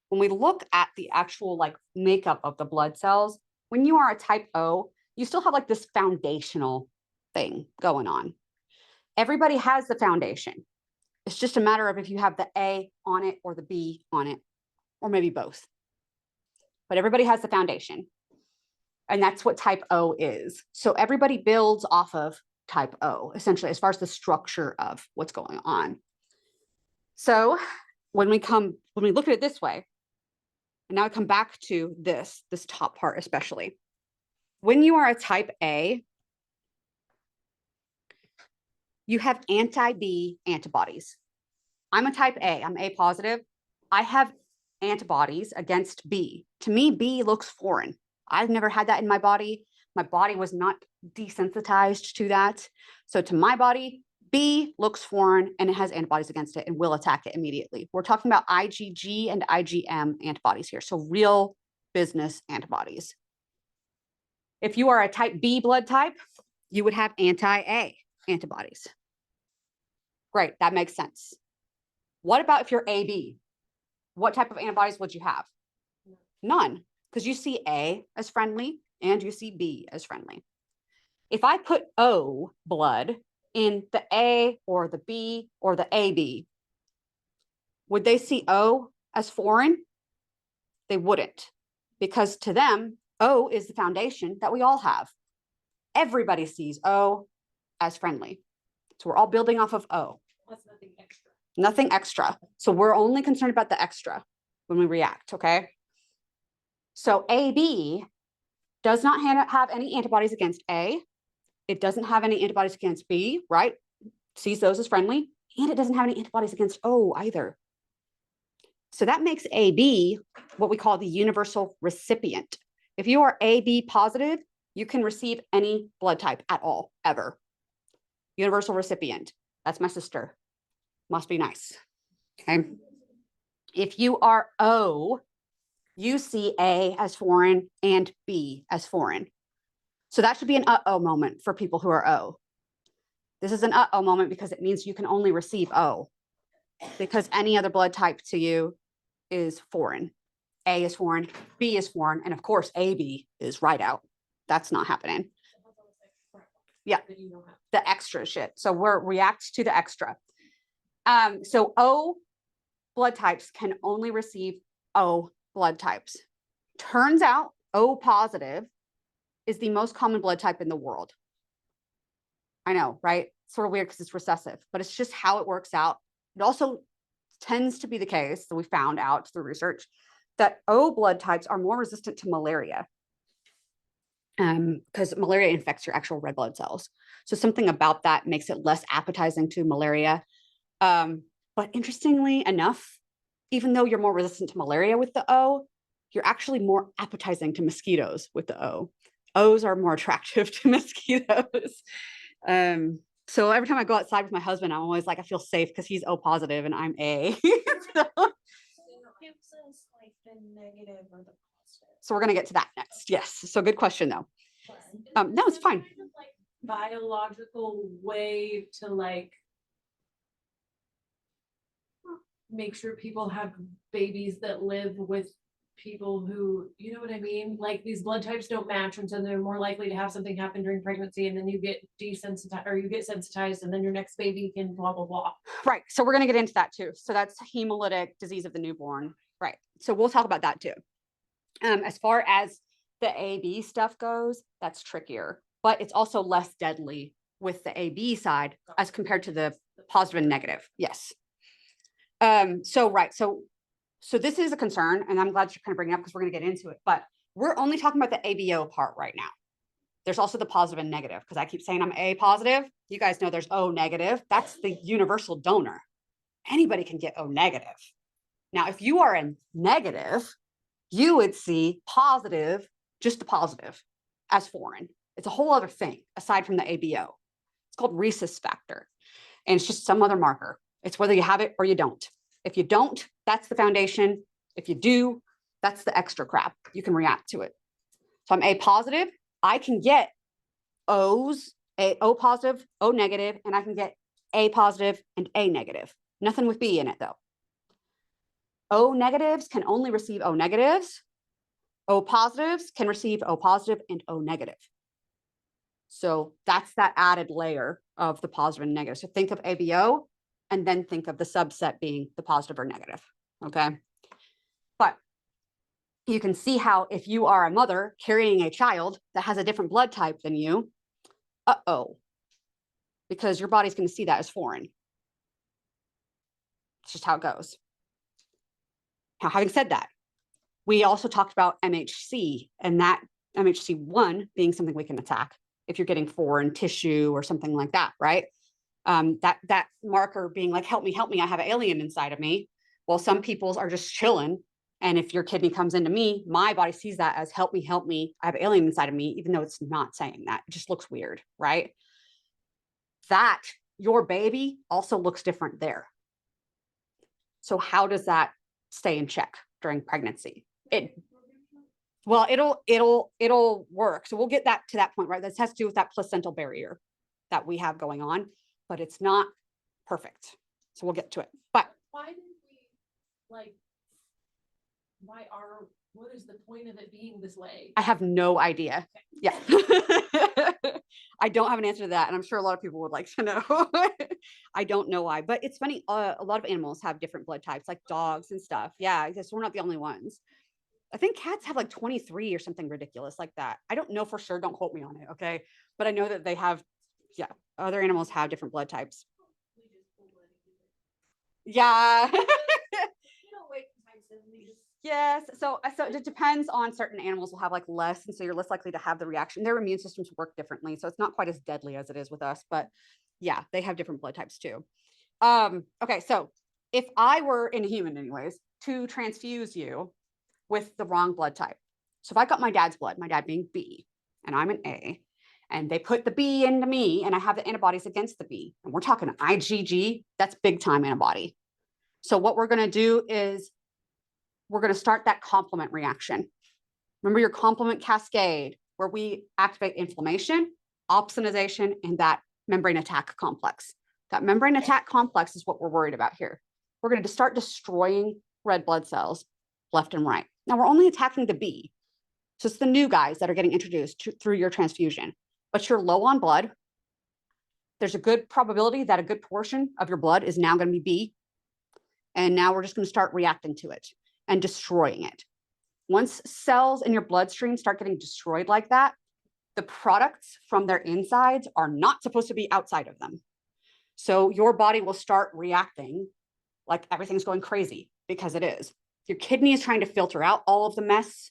Speaker 1: When we look at the actual like makeup of the blood cells, when you are a type O, you still have like this foundational thing going on. Everybody has the foundation. It's just a matter of if you have the A on it or the B on it, or maybe both. But everybody has the foundation. And that's what type O is. So everybody builds off of type O, essentially, as far as the structure of what's going on. So when we look at it this way, and now I come back to this top part, especially. When you are a type A, you have anti-B antibodies. I'm a type A, I'm A positive. I have antibodies against B. To me, B looks foreign. I've never had that in my body. My body was not desensitized to that. So to my body, B looks foreign and it has antibodies against it and will attack it immediately. We're talking about IgG and IgM antibodies here. So real business antibodies. If you are a type B blood type, you would have anti-A antibodies. Great, that makes sense. What about if you're AB? What type of antibodies would you have? None, because you see A as friendly and you see B as friendly. If I put O blood in the A or the B or the AB, would they see O as foreign? They wouldn't, because to them, O is the foundation that we all have. Everybody sees O as friendly. So we're all building off of O.
Speaker 2: That's nothing extra.
Speaker 1: Nothing extra. So we're only concerned about the extra when we react, okay? So AB does not have any antibodies against A. It doesn't have any antibodies against B, right? Sees those as friendly. And it doesn't have any antibodies against O either. So that makes AB what we call the universal recipient. If you are AB positive, you can receive any blood type at all, ever. Universal recipient. That's my sister. Must be nice. Okay. If you are O, you see A as foreign and B as foreign. So that should be an uh-oh moment for people who are O. This is an uh-oh moment because it means you can only receive O, because any other blood type to you is foreign. A is foreign, B is foreign, and of course, AB is right out. That's not happening. Yeah, the extra shit. So we're react to the extra. So O blood types can only receive O blood types. Turns out O positive is the most common blood type in the world. I know, right? It's sort of weird because it's recessive, but it's just how it works out. It also tends to be the case that we found out through research that O blood types are more resistant to malaria, because malaria infects your actual red blood cells. So something about that makes it less appetizing to malaria. But interestingly enough, even though you're more resistant to malaria with the O, you're actually more appetizing to mosquitoes with the O. O's are more attractive to mosquitoes. So every time I go outside with my husband, I'm always like, I feel safe because he's O positive and I'm A. So we're going to get to that next. Yes. So good question though. No, it's fine.
Speaker 2: Like biological way to like make sure people have babies that live with people who, you know what I mean? Like these blood types don't match, and so they're more likely to have something happen during pregnancy, and then you get desensitized or you get sensitized, and then your next baby can blah blah blah.
Speaker 1: Right. So we're going to get into that too. So that's hemolytic disease of the newborn. Right. So we'll talk about that too. As far as the AB stuff goes, that's trickier, but it's also less deadly with the AB side as compared to the positive and negative. Yes. So right. So this is a concern, and I'm glad you're kind of bringing it up because we're going to get into it, but we're only talking about the ABO part right now. There's also the positive and negative, because I keep saying I'm A positive. You guys know there's O negative. That's the universal donor. Anybody can get O negative. Now, if you are a negative, you would see positive, just the positive, as foreign. It's a whole other thing aside from the ABO. It's called rhesus factor, and it's just some other marker. It's whether you have it or you don't. If you don't, that's the foundation. If you do, that's the extra crap. You can react to it. So I'm A positive. I can get O's, O positive, O negative, and I can get A positive and A negative. Nothing with B in it though. O negatives can only receive O negatives. O positives can receive O positive and O negative. So that's that added layer of the positive and negative. So think of ABO and then think of the subset being the positive or negative. Okay. But you can see how if you are a mother carrying a child that has a different blood type than you, because your body's going to see that as foreign. It's just how it goes. Now, having said that, we also talked about MHC, and that MHC1 being something we can attack if you're getting foreign tissue or something like that, right? That marker being like, help me, I have an alien inside of me. Well, some people's are just chilling. And if your kidney comes into me, my body sees that as help me, I have an alien inside of me, even though it's not saying that. It just looks weird, right? That your baby also looks different there. So how does that stay in check during pregnancy? Well, it'll work. So we'll get that to that point, right? This has to do with that placental barrier that we have going on, but it's not perfect. So we'll get to it. But
Speaker 2: why did we like? What is the point of it being this way?
Speaker 1: I have no idea. Yeah. I don't have an answer to that. And I'm sure a lot of people would like to know. I don't know why, but it's funny. A lot of animals have different blood types, like dogs and stuff. Yeah, I guess we're not the only ones. I think cats have like 23 or something ridiculous like that. I don't know for sure. Don't quote me on it. Okay. But I know that they have, yeah, other animals have different blood types. Yeah. Yes. So it depends on certain animals will have like less. And so you're less likely to have the reaction. Their immune systems work differently. So it's not quite as deadly as it is with us. But yeah, they have different blood types too. Okay. So if I were in a human anyways, to transfuse you with the wrong blood type. So if I got my dad's blood, my dad being B, and I'm an A, and they put the B into me, and I have the antibodies against the B, and we're talking IgG, that's big time antibody. So what we're going to do is we're going to start that complement reaction. Remember your complement cascade, where we activate inflammation, opsonization, and that membrane attack complex. That membrane attack complex is what we're worried about here. We're going to start destroying red blood cells left and right. Now we're only attacking the B. So it's the new guys that are getting introduced through your transfusion, but you're low on blood. There's a good probability that a good portion of your blood is now going to be B. And now we're just going to start reacting to it and destroying it. Once cells in your bloodstream start getting destroyed like that, the products from their insides are not supposed to be outside of them. So your body will start reacting like everything's going crazy, because it is. Your kidney is trying to filter out all of the mess.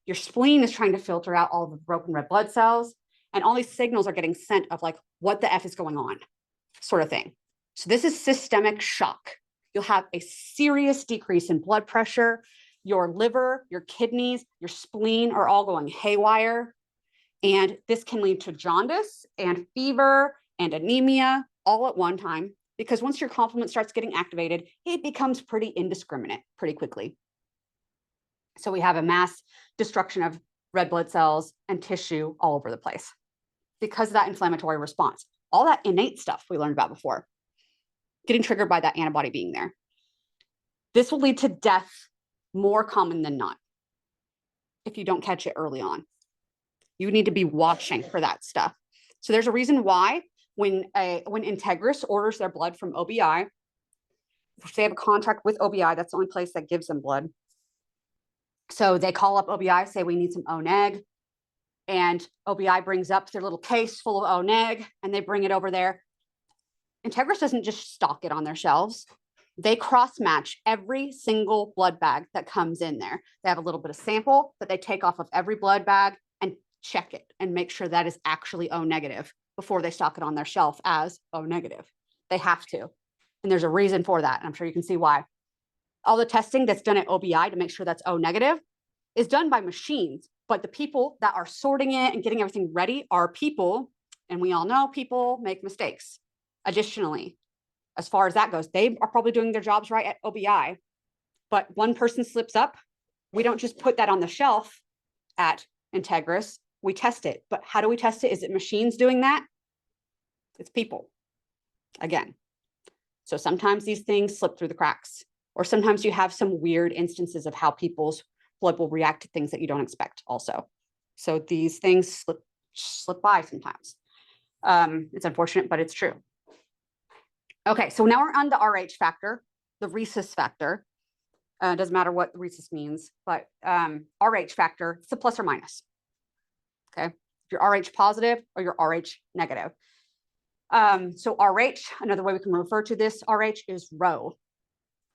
Speaker 1: Your spleen is trying to filter out all the broken red blood cells. And all these signals are getting sent of like, what the F is going on, sort of thing. So this is systemic shock. You'll have a serious decrease in blood pressure. Your liver, your kidneys, your spleen are all going haywire. And this can lead to jaundice and fever and anemia all at one time, because once your complement starts getting activated, it becomes pretty indiscriminate pretty quickly. So we have a mass destruction of red blood cells and tissue all over the place because of that inflammatory response. All that innate stuff we learned about before, getting triggered by that antibody being there. This will lead to death more common than not if you don't catch it early on. You need to be watching for that stuff. So there's a reason why when Integris orders their blood from OBI, if they have a contract with OBI, that's the only place that gives them blood. So they call up OBI, say we need some O-neg, and OBI brings up their little case full of O-neg, and they bring it over there. Integris doesn't just stock it on their shelves. They cross-match every single blood bag that comes in there. They have a little bit of sample that they take off of every blood bag and check it and make sure that is actually O negative before they stock it on their shelf as O negative. They have to. And there's a reason for that. And I'm sure you can see why. All the testing that's done at OBI to make sure that's O negative is done by machines, but the people that are sorting it and getting everything ready are people, and we all know people make mistakes. Additionally, as far as that goes, they are probably doing their jobs right at OBI, but one person slips up. We don't just put that on the shelf at Integris. We test it. But how do we test it? Is it machines doing that? It's people. Again. So sometimes these things slip through the cracks, or sometimes you have some weird instances of how people's blood will react to things that you don't expect also. So these things slip by sometimes. It's unfortunate, but it's true. Okay, so now we're on the RH factor, the rhesus factor. Doesn't matter what rhesus means, but RH factor, it's a plus or minus. Okay, if you're RH positive or you're RH negative. So RH, another way we can refer to this RH is rho.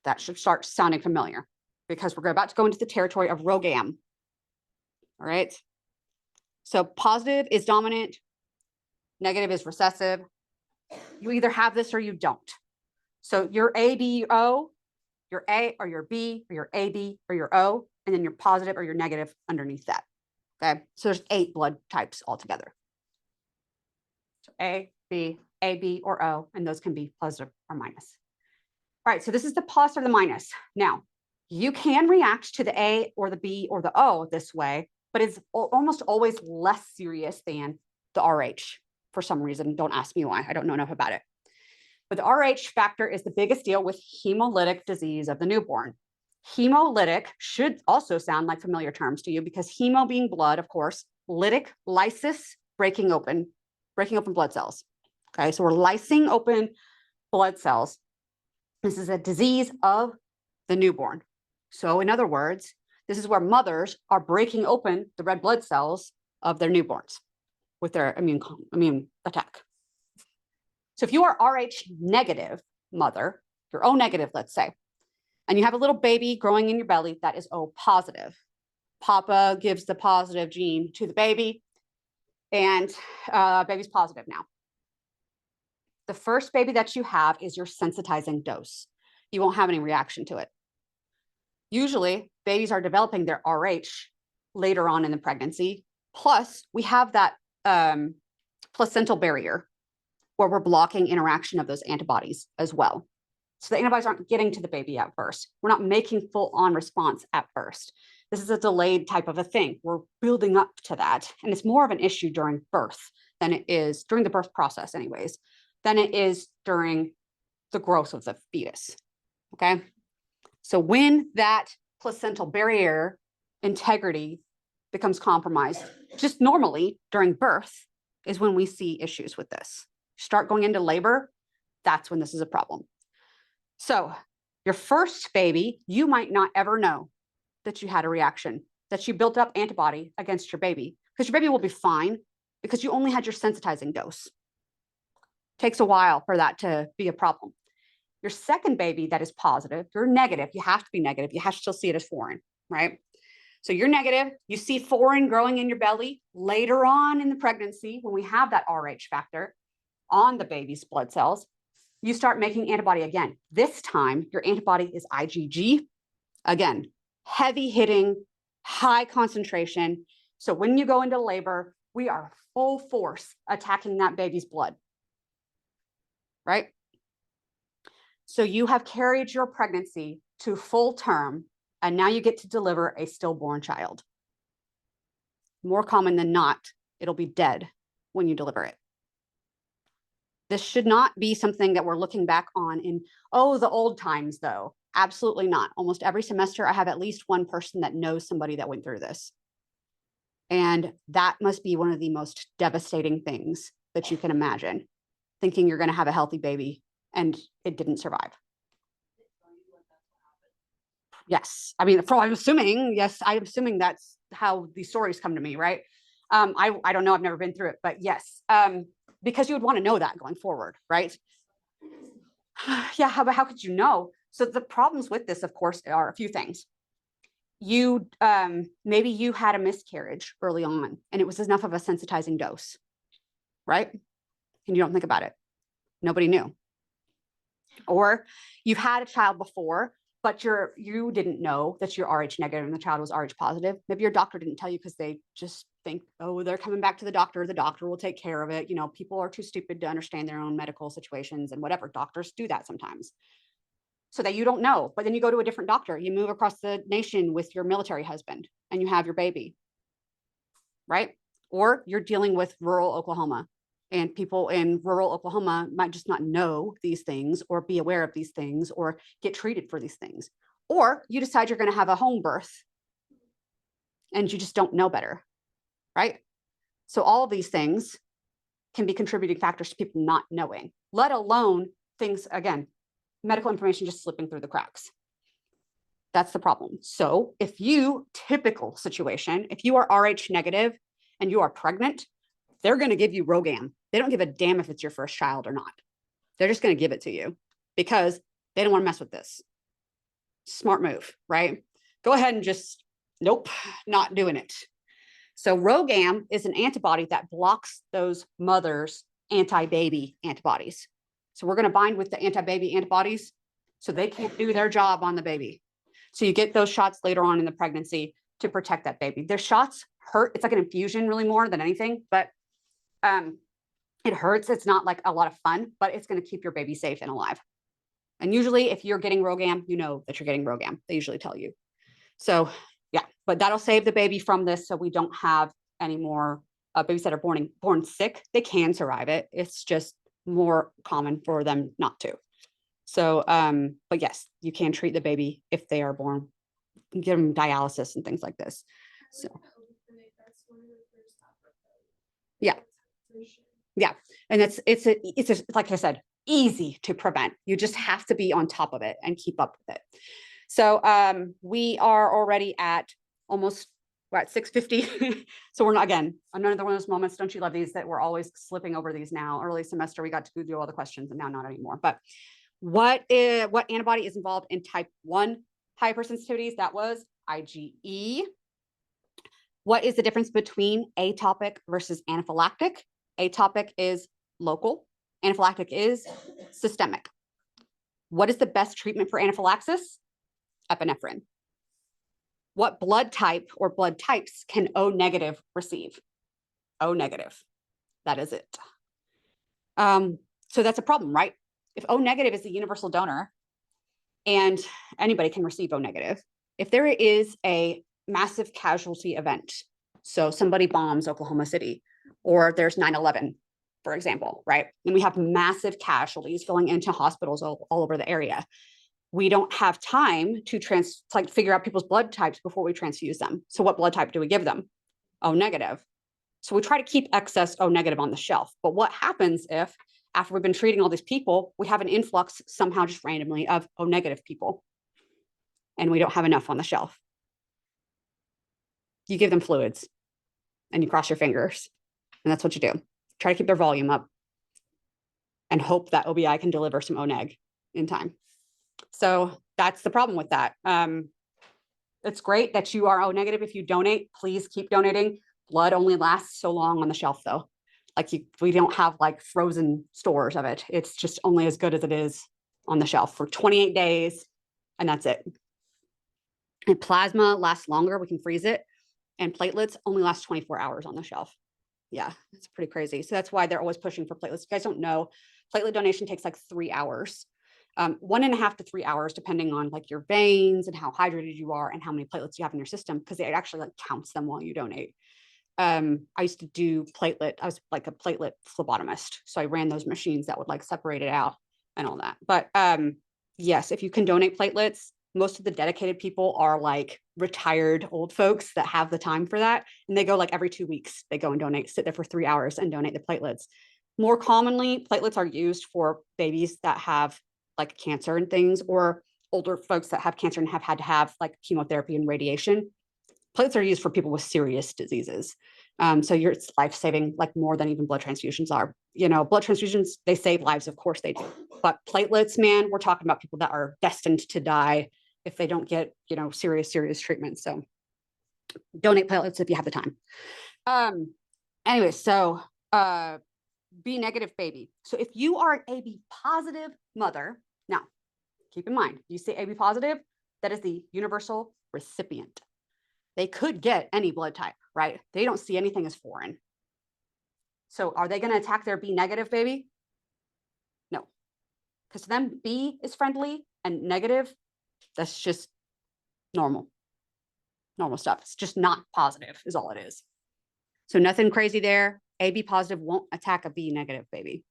Speaker 1: That should start sounding familiar because we're about to go into the territory of RhoGAM. All right. So positive is dominant, negative is recessive. You either have this or you don't. So your A, B, O, your A or your B or your AB or your O, and then your positive or your negative underneath that. Okay. So there's 8 blood types altogether. So A, B, AB, or O, and those can be positive or minus. All right, so this is the plus or the minus. Now, you can react to the A or the B or the O this way, but it's almost always less serious than the RH for some reason. Don't ask me why. I don't know enough about it. But the RH factor is the biggest deal with hemolytic disease of the newborn. Hemolytic should also sound like familiar terms to you because hemo being blood, of course, lytic, lysis, breaking open blood cells. Okay, so we're lysing open blood cells. This is a disease of the newborn. So in other words, this is where mothers are breaking open the red blood cells of their newborns with their immune attack. So if you are Rh negative mother, you're O negative, let's say, and you have a little baby growing in your belly that is O positive. Papa gives the positive gene to the baby, and baby's positive now. The first baby that you have is your sensitizing dose. You won't have any reaction to it. Usually, babies are developing their Rh later on in the pregnancy. Plus, we have that placental barrier where we're blocking interaction of those antibodies as well. So the antibodies aren't getting to the baby at first. We're not making full-on response at first. This is a delayed type of a thing. We're building up to that. And it's more of an issue during birth than it is during the birth process anyways, than it is during the growth of the fetus, okay? So when that placental barrier integrity becomes compromised, just normally during birth is when we see issues with this. Start going into labor, that's when this is a problem. So your first baby, you might not ever know that you had a reaction, that you built up antibody against your baby, because your baby will be fine because you only had your sensitizing dose. Takes a while for that to be a problem. Your second baby that is positive, you're negative. You have to be negative. You have to still see it as foreign, right? So you're negative. You see foreign growing in your belly later on in the pregnancy when we have that Rh factor on the baby's blood cells. You start making antibody again. This time, your antibody is IgG. Again, heavy hitting, high concentration. So when you go into labor, we are full force attacking that baby's blood, right? So you have carried your pregnancy to full term, and now you get to deliver a stillborn child. More common than not, it'll be dead when you deliver it. This should not be something that we're looking back on in, oh, the old times though. Absolutely not. Almost every semester, I have at least one person that knows somebody that went through this. And that must be one of the most devastating things that you can imagine, thinking you're going to have a healthy baby and it didn't survive. Yes. I mean, I'm assuming, yes, I'm assuming that's how these stories come to me, right? I don't know. I've never been through it, but yes, because you would want to know that going forward, right? Yeah. How could you know? So the problems with this, of course, are a few things. You maybe you had a miscarriage early on and it was enough of a sensitizing dose, right? And you don't think about it. Nobody knew. Or you've had a child before, but you didn't know that you're Rh negative and the child was Rh positive. Maybe your doctor didn't tell you because they just think, oh, they're coming back to the doctor will take care of it. You know, people are too stupid to understand their own medical situations and whatever. Doctors do that sometimes. So that you don't know, but then you go to a different doctor. You move across the nation with your military husband and you have your baby, right? Or you're dealing with rural Oklahoma, and people in rural Oklahoma might just not know these things or be aware of these things or get treated for these things. Or you decide you're going to have a home birth and you just don't know better, right? So all of these things can be contributing factors to people not knowing, let alone things, again, medical information just slipping through the cracks. That's the problem. So if you, typical situation, if you are Rh negative and you are pregnant, they're going to give you Rogam. They don't give a damn if it's your first child or not. They're just going to give it to you because they don't want to mess with this. Smart move, right? Go ahead and just, nope, not doing it. So Rogam is an antibody that blocks those mothers' anti-baby antibodies. So we're going to bind with the anti-baby antibodies so they can't do their job on the baby. So you get those shots later on in the pregnancy to protect that baby. Their shots hurt. It's like an infusion really more than anything, but it hurts. It's not like a lot of fun, but it's going to keep your baby safe and alive. And usually if you're getting Rogam, you know that you're getting Rogam. They usually tell you. So yeah, but that'll save the baby from this. So we don't have any more babies that are born sick. They can survive it. It's just more common for them not to. So, but yes, you can treat the baby if they are born, give them dialysis and things like this. So yeah. Yeah. And it's like I said, easy to prevent. You just have to be on top of it and keep up with it. So we are already at almost, we're at 6:50. So we're not, again, another one of those moments, don't you love these, that we're always slipping over these now. Early semester, we got to do all the questions and now not anymore. But what antibody is involved in type 1 hypersensitivities? That was IgE. What is the difference between atopic versus anaphylactic? Atopic is local, anaphylactic is systemic. What is the best treatment for anaphylaxis? Epinephrine. What blood type or blood types can O negative receive? O negative. That is it. So that's a problem, right? If O negative is the universal donor and anybody can receive O negative, if there is a massive casualty event, so somebody bombs Oklahoma City, or there's 9/11, for example, right? And we have massive casualties going into hospitals all over the area. We don't have time to figure out people's blood types before we transfuse them. So what blood type do we give them? O negative. So we try to keep excess O negative on the shelf. But what happens if, after we've been treating all these people, we have an influx somehow just randomly of O negative people and we don't have enough on the shelf? You give them fluids and you cross your fingers. And that's what you do. Try to keep their volume up and hope that OBI can deliver some O-neg in time. So that's the problem with that. It's great that you are O negative. If you donate, please keep donating. Blood only lasts so long on the shelf though. We don't have like frozen stores of it. It's just only as good as it is on the shelf for 28 days and that's it. And plasma lasts longer. We can freeze it. And platelets only last 24 hours on the shelf. Yeah, it's pretty crazy. So that's why they're always pushing for platelets. You guys don't know, platelet donation takes like 3 hours, 1.5 to 3 hours, depending on like your veins and how hydrated you are and how many platelets you have in your system, because it actually like counts them while you donate. I used to do platelet. I was like a platelet phlebotomist. So I ran those machines that would like separate it out and all that. But yes, if you can donate platelets, most of the dedicated people are like retired old folks that have the time for that. And they go like every 2 weeks, they go and donate, sit there for 3 hours and donate the platelets. More commonly, platelets are used for babies that have like cancer and things, or older folks that have cancer and have had to have like chemotherapy and radiation. Platelets are used for people with serious diseases. So it's life-saving, like more than even blood transfusions are. You know, blood transfusions, they save lives, of course they do. But platelets, man, we're talking about people that are destined to die if they don't get, you know, serious treatment. So donate platelets if you have the time. Anyway, so B negative baby. So if you are an AB positive mother, now keep in mind, you say AB positive, that is the universal recipient. They could get any blood type, right? They don't see anything as foreign. So are they going to attack their B negative baby? No, because to them, B is friendly and negative. That's just normal stuff. It's just not positive is all it is. So nothing crazy there. AB positive won't attack a B negative baby.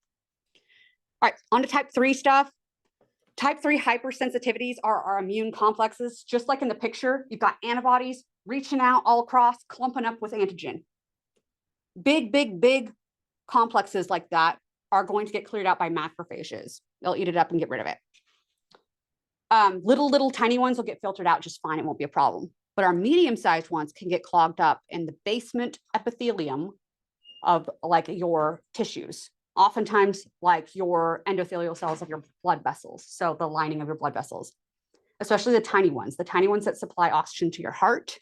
Speaker 1: All right, on to type 3 stuff. Type 3 hypersensitivities are our immune complexes. Just like in the picture, you've got antibodies reaching out all across, clumping up with antigen. Big complexes like that are going to get cleared out by macrophages. They'll eat it up and get rid of it. Little tiny ones will get filtered out just fine. It won't be a problem. But our medium-sized ones can get clogged up in the basement epithelium of like your tissues. Oftentimes like your endothelial cells of your blood vessels. So the lining of your blood vessels, especially the tiny ones that supply oxygen to your heart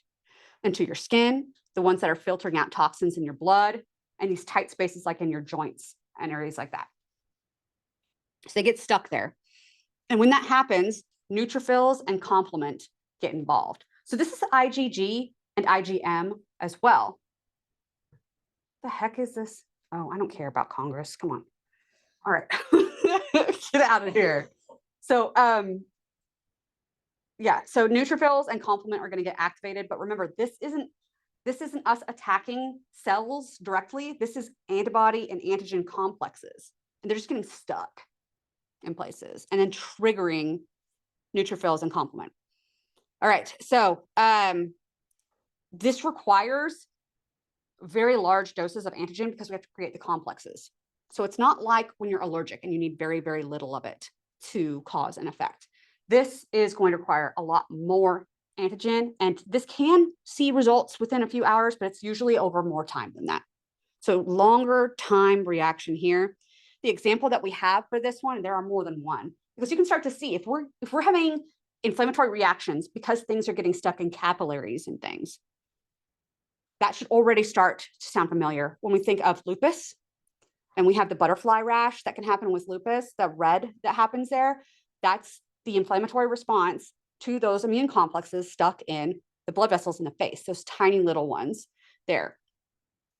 Speaker 1: and to your skin, the ones that are filtering out toxins in your blood, and these tight spaces like in your joints and areas like that. So they get stuck there. And when that happens, neutrophils and complement get involved. So this is IgG and IgM as well. The heck is this? Oh, I don't care about Congress. Come on. All right. Get out of here. So yeah, so neutrophils and complement are going to get activated, but remember, this isn't us attacking cells directly. This is antibody and antigen complexes, and they're just getting stuck in places and then triggering neutrophils and complement. All right, so this requires very large doses of antigen because we have to create the complexes. So it's not like when you're allergic and you need very little of it to cause an effect. This is going to require a lot more antigen, and this can see results within a few hours, but it's usually over more time than that. So longer time reaction here. The example that we have for this one, there are more than one, because you can start to see if we're having inflammatory reactions because things are getting stuck in capillaries and things. That should already start to sound familiar when we think of lupus, and we have the butterfly rash that can happen with lupus, the red that happens there. That's the inflammatory response to those immune complexes stuck in the blood vessels in the face, those tiny little ones there.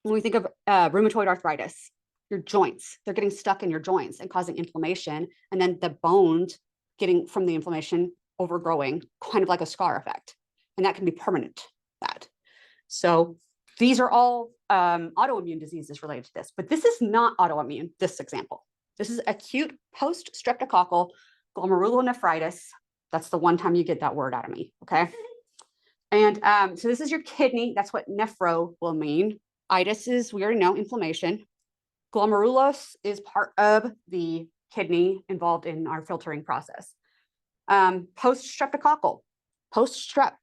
Speaker 1: When we think of rheumatoid arthritis, your joints, they're getting stuck in your joints and causing inflammation, and then the bones getting from the inflammation overgrowing, kind of like a scar effect. And that can be permanent, that. So these are all autoimmune diseases related to this, but this is not autoimmune, this example. This is acute post-streptococcal glomerulonephritis. That's the one time you get that word out of me, okay? And so this is your kidney. That's what nephro will mean. Itis is, we already know, inflammation. Glomerulus is part of the kidney involved in our filtering process. Post-streptococcal, post-strep,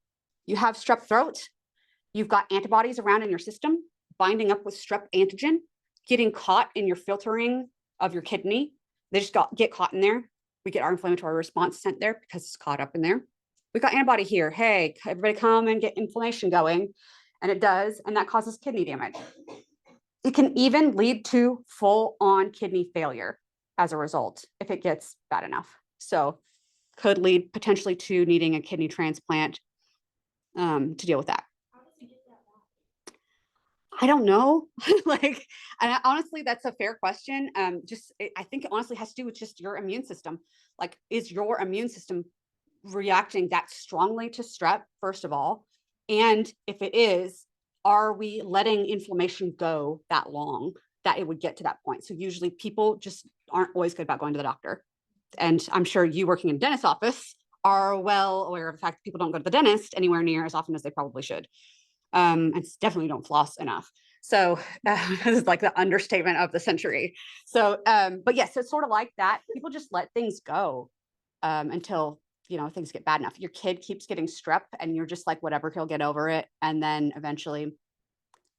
Speaker 1: you have strep throat. You've got antibodies around in your system binding up with strep antigen, getting caught in your filtering of your kidney. They just get caught in there. We get our inflammatory response sent there because it's caught up in there. We've got antibody here. Hey, everybody come and get inflammation going. And it does, and that causes kidney damage. It can even lead to full-on kidney failure as a result if it gets bad enough. So could lead potentially to needing a kidney transplant to deal with that. I don't know. Like, and honestly, that's a fair question. I think it honestly has to do with just your immune system. Like, is your immune system reacting that strongly to strep, first of all? And if it is, are we letting inflammation go that long that it would get to that point? So usually people just aren't always good about going to the doctor. And I'm sure you working in a dentist's office are well aware of the fact that people don't go to the dentist anywhere near as often as they probably should. And definitely don't floss enough. So this is like the understatement of the century. So, but yes, it's sort of like that. People just let things go until, you know, things get bad enough. Your kid keeps getting strep and you're just like, whatever, he'll get over it. And then eventually,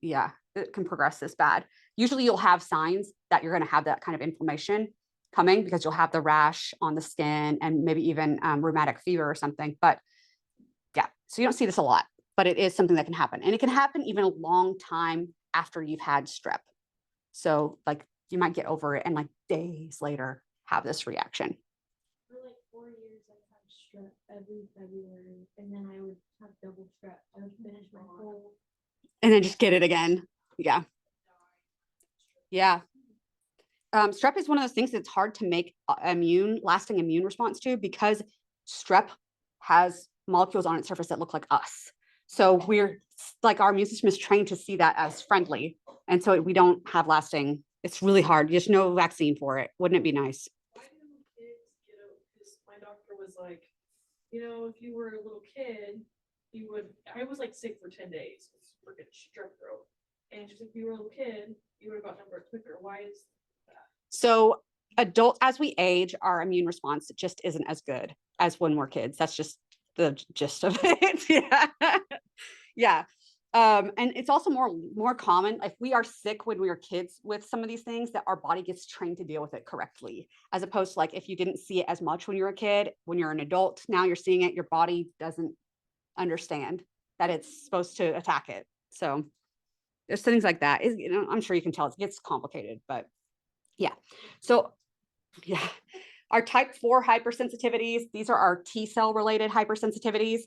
Speaker 1: yeah, it can progress this bad. Usually you'll have signs that you're going to have that kind of inflammation coming because you'll have the rash on the skin and maybe even rheumatic fever or something. But yeah, so you don't see this a lot, but it is something that can happen. And it can happen even a long time after you've had strep. So like you might get over it and like days later have this reaction.
Speaker 2: For like 4 years, I had strep every February, and then I would have double strep. I would finish my whole.
Speaker 1: And then just get it again. Yeah. Yeah. Strep is one of those things that's hard to make lasting immune response to because strep has molecules on its surface that look like us. So we're like our immune system is trained to see that as friendly. And so we don't have lasting, it's really hard. There's no vaccine for it. Wouldn't it be nice?
Speaker 3: Why do kids get out? Because my doctor was like, if you were a little kid, I was like sick for 10 days with freaking strep throat. And she's like, if you were a little kid, you would have gotten over it quicker. Why is that?
Speaker 1: So as we age, our immune response just isn't as good as when we're kids. That's just the gist of it. Yeah. Yeah. And it's also more common if we are sick when we were kids with some of these things that our body gets trained to deal with it correctly, as opposed to like if you didn't see it as much when you're a kid, when you're an adult, now you're seeing it, your body doesn't understand that it's supposed to attack it. So there's things like that. I'm sure you can tell it gets complicated, but yeah. So yeah, our type 4 hypersensitivities, these are our T cell related hypersensitivities.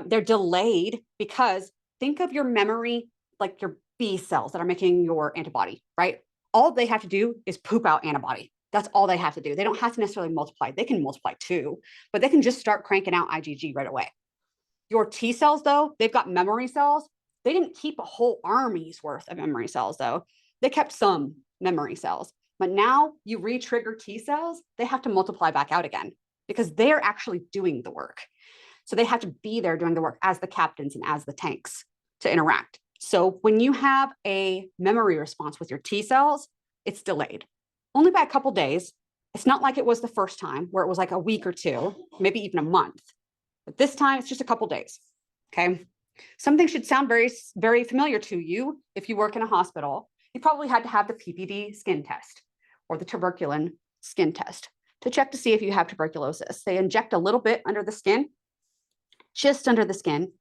Speaker 1: They're delayed because think of your memory, like your B cells that are making your antibody, right? All they have to do is poop out antibody. That's all they have to do. They don't have to necessarily multiply. They can multiply too, but they can just start cranking out IgG right away. Your T cells, though, they've got memory cells. They didn't keep a whole army's worth of memory cells, though. They kept some memory cells. But now you re-trigger T cells, they have to multiply back out again because they're actually doing the work. So they have to be there doing the work as the captains and as the tanks to interact. So when you have a memory response with your T cells, it's delayed only by a couple days. It's not like it was the first time where it was like a week or two, maybe even a month. But this time it's just a couple days. Okay. Something should sound very, very familiar to you. If you work in a hospital, you probably had to have the PPD skin test or the tuberculin skin test to check to see if you have tuberculosis. They inject a little bit under the skin, just under the skin,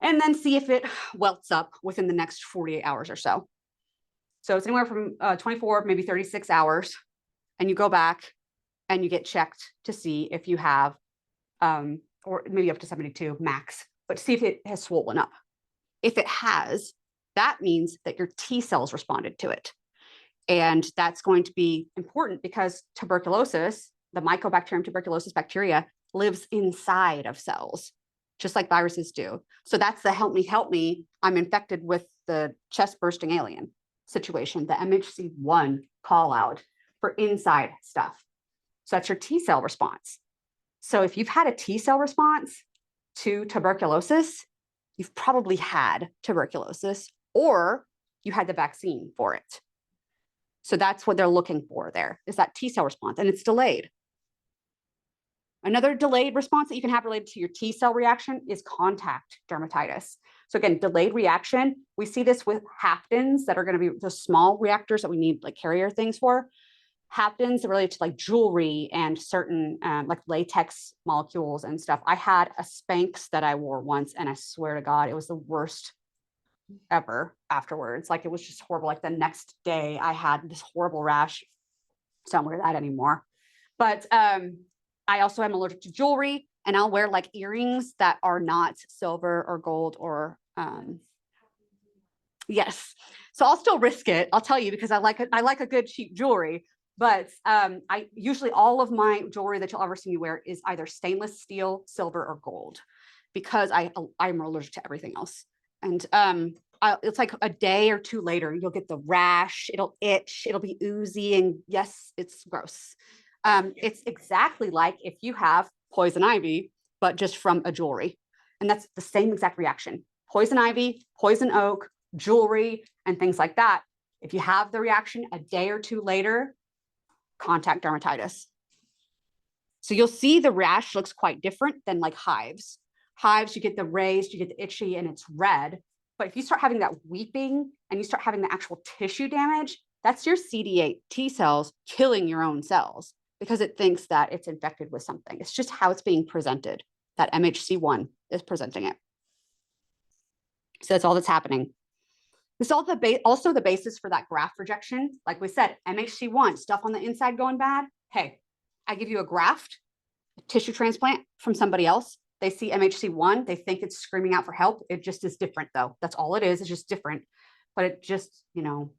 Speaker 1: and then see if it welts up within the next 48 hours or so. So it's anywhere from 24, maybe 36 hours. And you go back and you get checked to see if you have, or maybe up to 72 max, but see if it has swollen up. If it has, that means that your T cells responded to it. And that's going to be important because tuberculosis, the Mycobacterium tuberculosis bacteria, lives inside of cells, just like viruses do. So that's the help me, I'm infected with the chest bursting alien situation, the MHC1 call out for inside stuff. So that's your T cell response. So if you've had a T cell response to tuberculosis, you've probably had tuberculosis or you had the vaccine for it. So that's what they're looking for there is that T cell response, and it's delayed. Another delayed response that you can have related to your T cell reaction is contact dermatitis. So again, delayed reaction, we see this with haptens that are going to be the small reactors that we need like carrier things for. Haptens related to like jewelry and certain like latex molecules and stuff. I had a Spanx that I wore once and I swear to God, it was the worst ever afterwards. Like it was just horrible. Like the next day I had this horrible rash. So I don't wear that anymore. But I also am allergic to jewelry and I'll wear like earrings that are not silver or gold or yes. So I'll still risk it. I'll tell you because I like a good cheap jewelry. But I usually all of my jewelry that you'll ever see me wear is either stainless steel, silver, or gold, because I'm allergic to everything else. And it's like a day or two later, you'll get the rash. It'll itch. It'll be oozy, and yes, it's gross. It's exactly like if you have poison ivy, but just from a jewelry. And that's the same exact reaction. Poison ivy, poison oak, jewelry, and things like that. If you have the reaction a day or two later, contact dermatitis. So you'll see the rash looks quite different than like hives. Hives, you get the raised, you get the itchy, and it's red. But if you start having that weeping and you start having the actual tissue damage, that's your CD8 T cells killing your own cells because it thinks that it's infected with something. It's just how it's being presented. That MHC1 is presenting it. So that's all that's happening. This is also the basis for that graft rejection. Like we said, MHC1, stuff on the inside going bad. Hey, I give you a graft, a tissue transplant from somebody else. They see MHC1, they think it's screaming out for help. It just is different though. That's all it is. It's just different. But it just,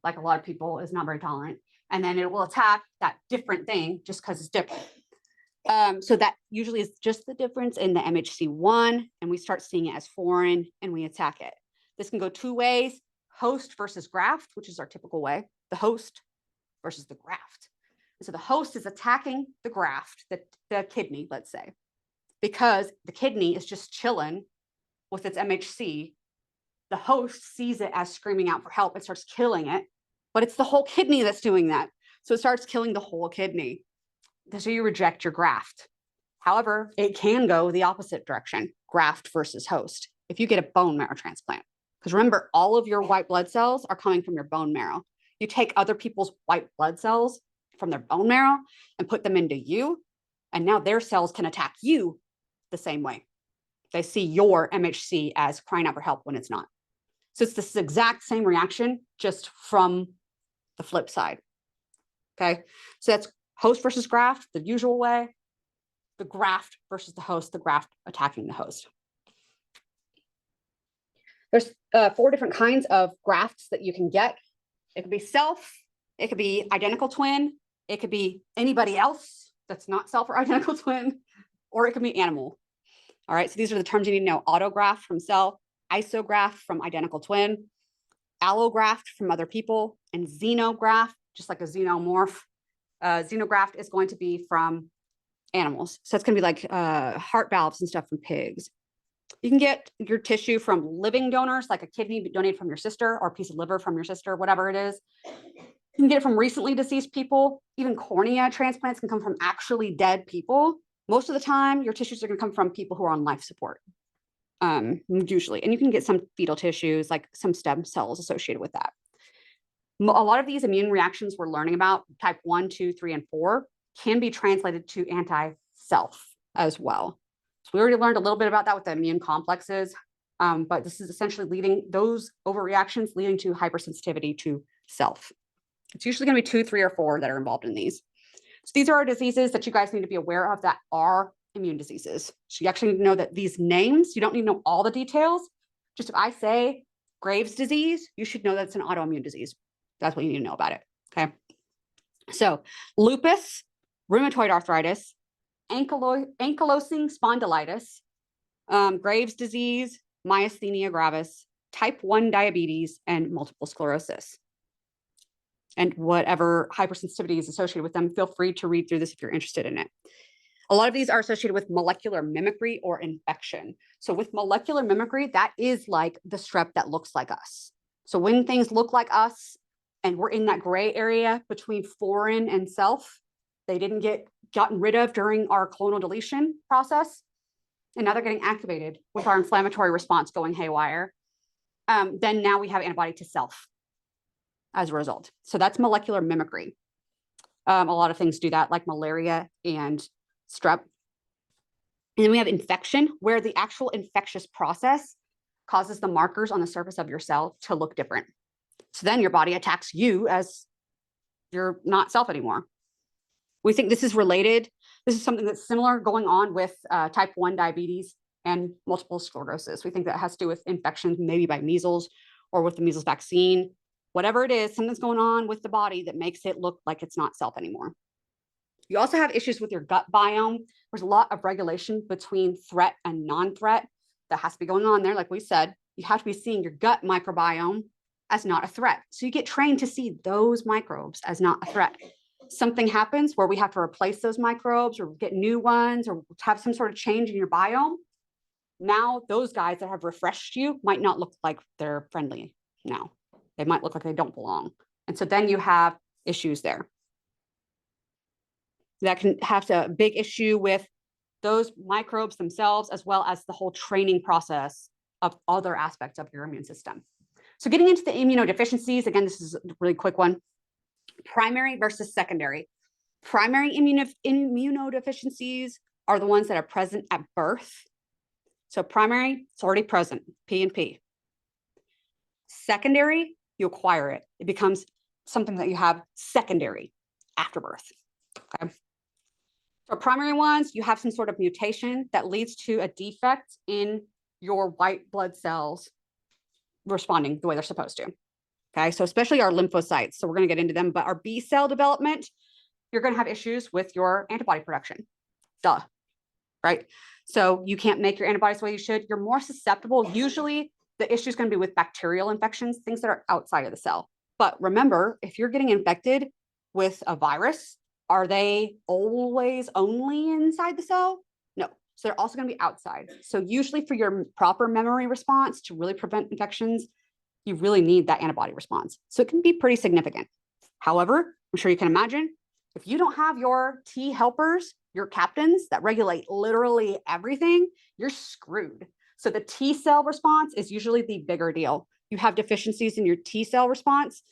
Speaker 1: like a lot of people, is not very tolerant. And then it will attack that different thing just because it's different. So that usually is just the difference in the MHC1, and we start seeing it as foreign and we attack it. This can go two ways, host versus graft, which is our typical way, the host versus the graft. And so the host is attacking the graft, the kidney, let's say, because the kidney is just chilling with its MHC. The host sees it as screaming out for help. It starts killing it, but it's the whole kidney that's doing that. So it starts killing the whole kidney. So you reject your graft. However, it can go the opposite direction, graft versus host, if you get a bone marrow transplant. Because remember, all of your white blood cells are coming from your bone marrow. You take other people's white blood cells from their bone marrow and put them into you, and now their cells can attack you the same way. They see your MHC as crying out for help when it's not. So it's this exact same reaction, just from the flip side. Okay, so that's host versus graft, the usual way. The graft versus the host, the graft attacking the host. There's 4 different kinds of grafts that you can get. It could be self, it could be identical twin, it could be anybody else that's not self or identical twin, or it could be animal. All right, so these are the terms you need to know: autograft from self, isograft from identical twin, allograft from other people, and xenograft, just like a xenomorph. Xenograft is going to be from animals. So it's going to be like heart valves and stuff from pigs. You can get your tissue from living donors, like a kidney donated from your sister, or a piece of liver from your sister, whatever it is. You can get it from recently deceased people. Even cornea transplants can come from actually dead people. Most of the time, your tissues are going to come from people who are on life support, usually. And you can get some fetal tissues, like some stem cells associated with that. A lot of these immune reactions we're learning about, type 1, 2, 3, and 4, can be translated to anti-self as well. So we already learned a little bit about that with the immune complexes, but this is essentially leading those overreactions leading to hypersensitivity to self. It's usually going to be 2, 3, or 4 that are involved in these. So these are our diseases that you guys need to be aware of that are immune diseases. So you actually need to know that these names, you don't need to know all the details. Just if I say Graves' disease, you should know that it's an autoimmune disease. That's what you need to know about it. Okay. So lupus, rheumatoid arthritis, ankylosing spondylitis, Graves' disease, myasthenia gravis, type 1 diabetes, and multiple sclerosis. And whatever hypersensitivity is associated with them, feel free to read through this if you're interested in it. A lot of these are associated with molecular mimicry or infection. So with molecular mimicry, that is like the strep that looks like us. So when things look like us and we're in that gray area between foreign and self, they didn't get gotten rid of during our clonal deletion process, and now they're getting activated with our inflammatory response going haywire, then now we have antibody to self as a result. So that's molecular mimicry. A lot of things do that, like malaria and strep. And then we have infection, where the actual infectious process causes the markers on the surface of your cell to look different. So then your body attacks you as you're not self anymore. We think this is related. This is something that's similar going on with type 1 diabetes and multiple sclerosis. We think that has to do with infections, maybe by measles or with the measles vaccine. Whatever it is, something's going on with the body that makes it look like it's not self anymore. You also have issues with your gut biome. There's a lot of regulation between threat and non-threat that has to be going on there. Like we said, you have to be seeing your gut microbiome as not a threat. So you get trained to see those microbes as not a threat. something happens where we have to replace those microbes or get new ones or have some sort of change in your biome, now those guys that have refreshed you might not look like they're friendly now. They might look like they don't belong. And so then you have issues there. That can have a big issue with those microbes themselves, as well as the whole training process of other aspects of your immune system. So getting into the immunodeficiencies, again, this is a really quick one. Primary versus secondary. Primary immunodeficiencies are the ones that are present at birth. So primary, it's already present, P and P. Secondary, you acquire it. It becomes something that you have secondary after birth. Okay. For primary ones, you have some sort of mutation that leads to a defect in your white blood cells responding the way they're supposed to. Okay, so especially our lymphocytes. So we're going to get into them, but our B cell development, you're going to have issues with your antibody production. Duh, right? So you can't make your antibodies the way you should. You're more susceptible. Usually the issue is going to be with bacterial infections, things that are outside of the cell. But remember, if you're getting infected with a virus, are they always only inside the cell? No. So they're also going to be outside. So usually for your proper memory response to really prevent infections, you really need that antibody response. So it can be pretty significant. However, I'm sure you can imagine, if you don't have your T helpers, your captains that regulate literally everything, you're screwed. So the T cell response is usually the bigger deal. You have deficiencies in your T cell response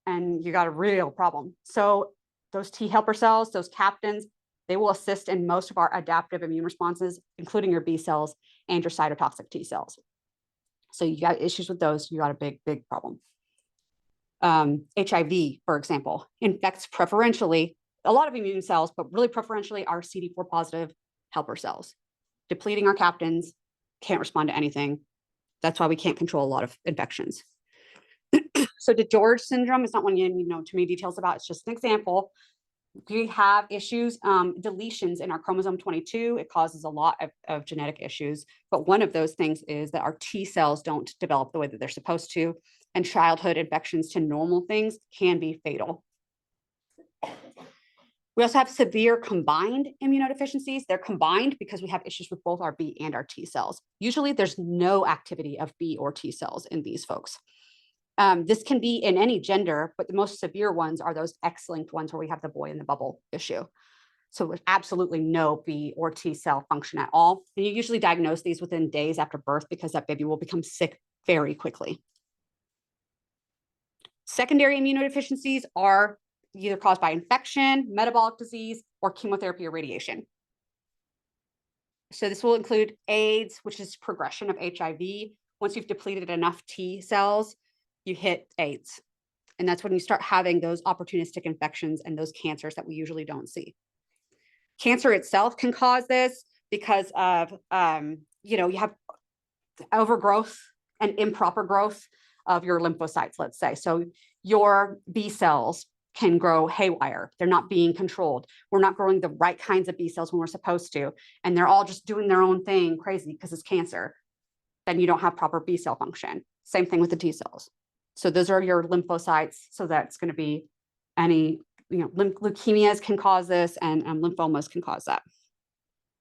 Speaker 1: and you got a real problem. So those T helper cells, those captains, they will assist in most of our adaptive immune responses, including your B cells and your cytotoxic T cells. So you got issues with those, you got a big, big problem. HIV, for example, infects preferentially a lot of immune cells, but really preferentially our CD4 positive helper cells. Depleting our captains, can't respond to anything. That's why we can't control a lot of infections. So DiGeorge syndrome is not one you know too many details about. It's just an example. We have issues, deletions in our chromosome 22. It causes a lot of genetic issues. But one of those things is that our T cells don't develop the way that they're supposed to. And childhood infections to normal things can be fatal. We also have severe combined immunodeficiencies. They're combined because we have issues with both our B and our T cells. Usually there's no activity of B or T cells in these folks. This can be in any gender, but the most severe ones are those X-linked ones where we have the boy in the bubble issue. So with absolutely no B or T cell function at all. And you usually diagnose these within days after birth because that baby will become sick very quickly. Secondary immunodeficiencies are either caused by infection, metabolic disease, or chemotherapy or radiation. So this will include AIDS, which is progression of HIV. Once you've depleted enough T cells, you hit AIDS. And that's when you start having those opportunistic infections and those cancers that we usually don't see. Cancer itself can cause this because of, you have overgrowth and improper growth of your lymphocytes, let's say. So your B cells can grow haywire. They're not being controlled. We're not growing the right kinds of B cells when we're supposed to. And they're all just doing their own thing crazy because it's cancer. Then you don't have proper B cell function. Same thing with the T cells. So those are your lymphocytes. So that's going to be any, leukemias can cause this and lymphomas can cause that.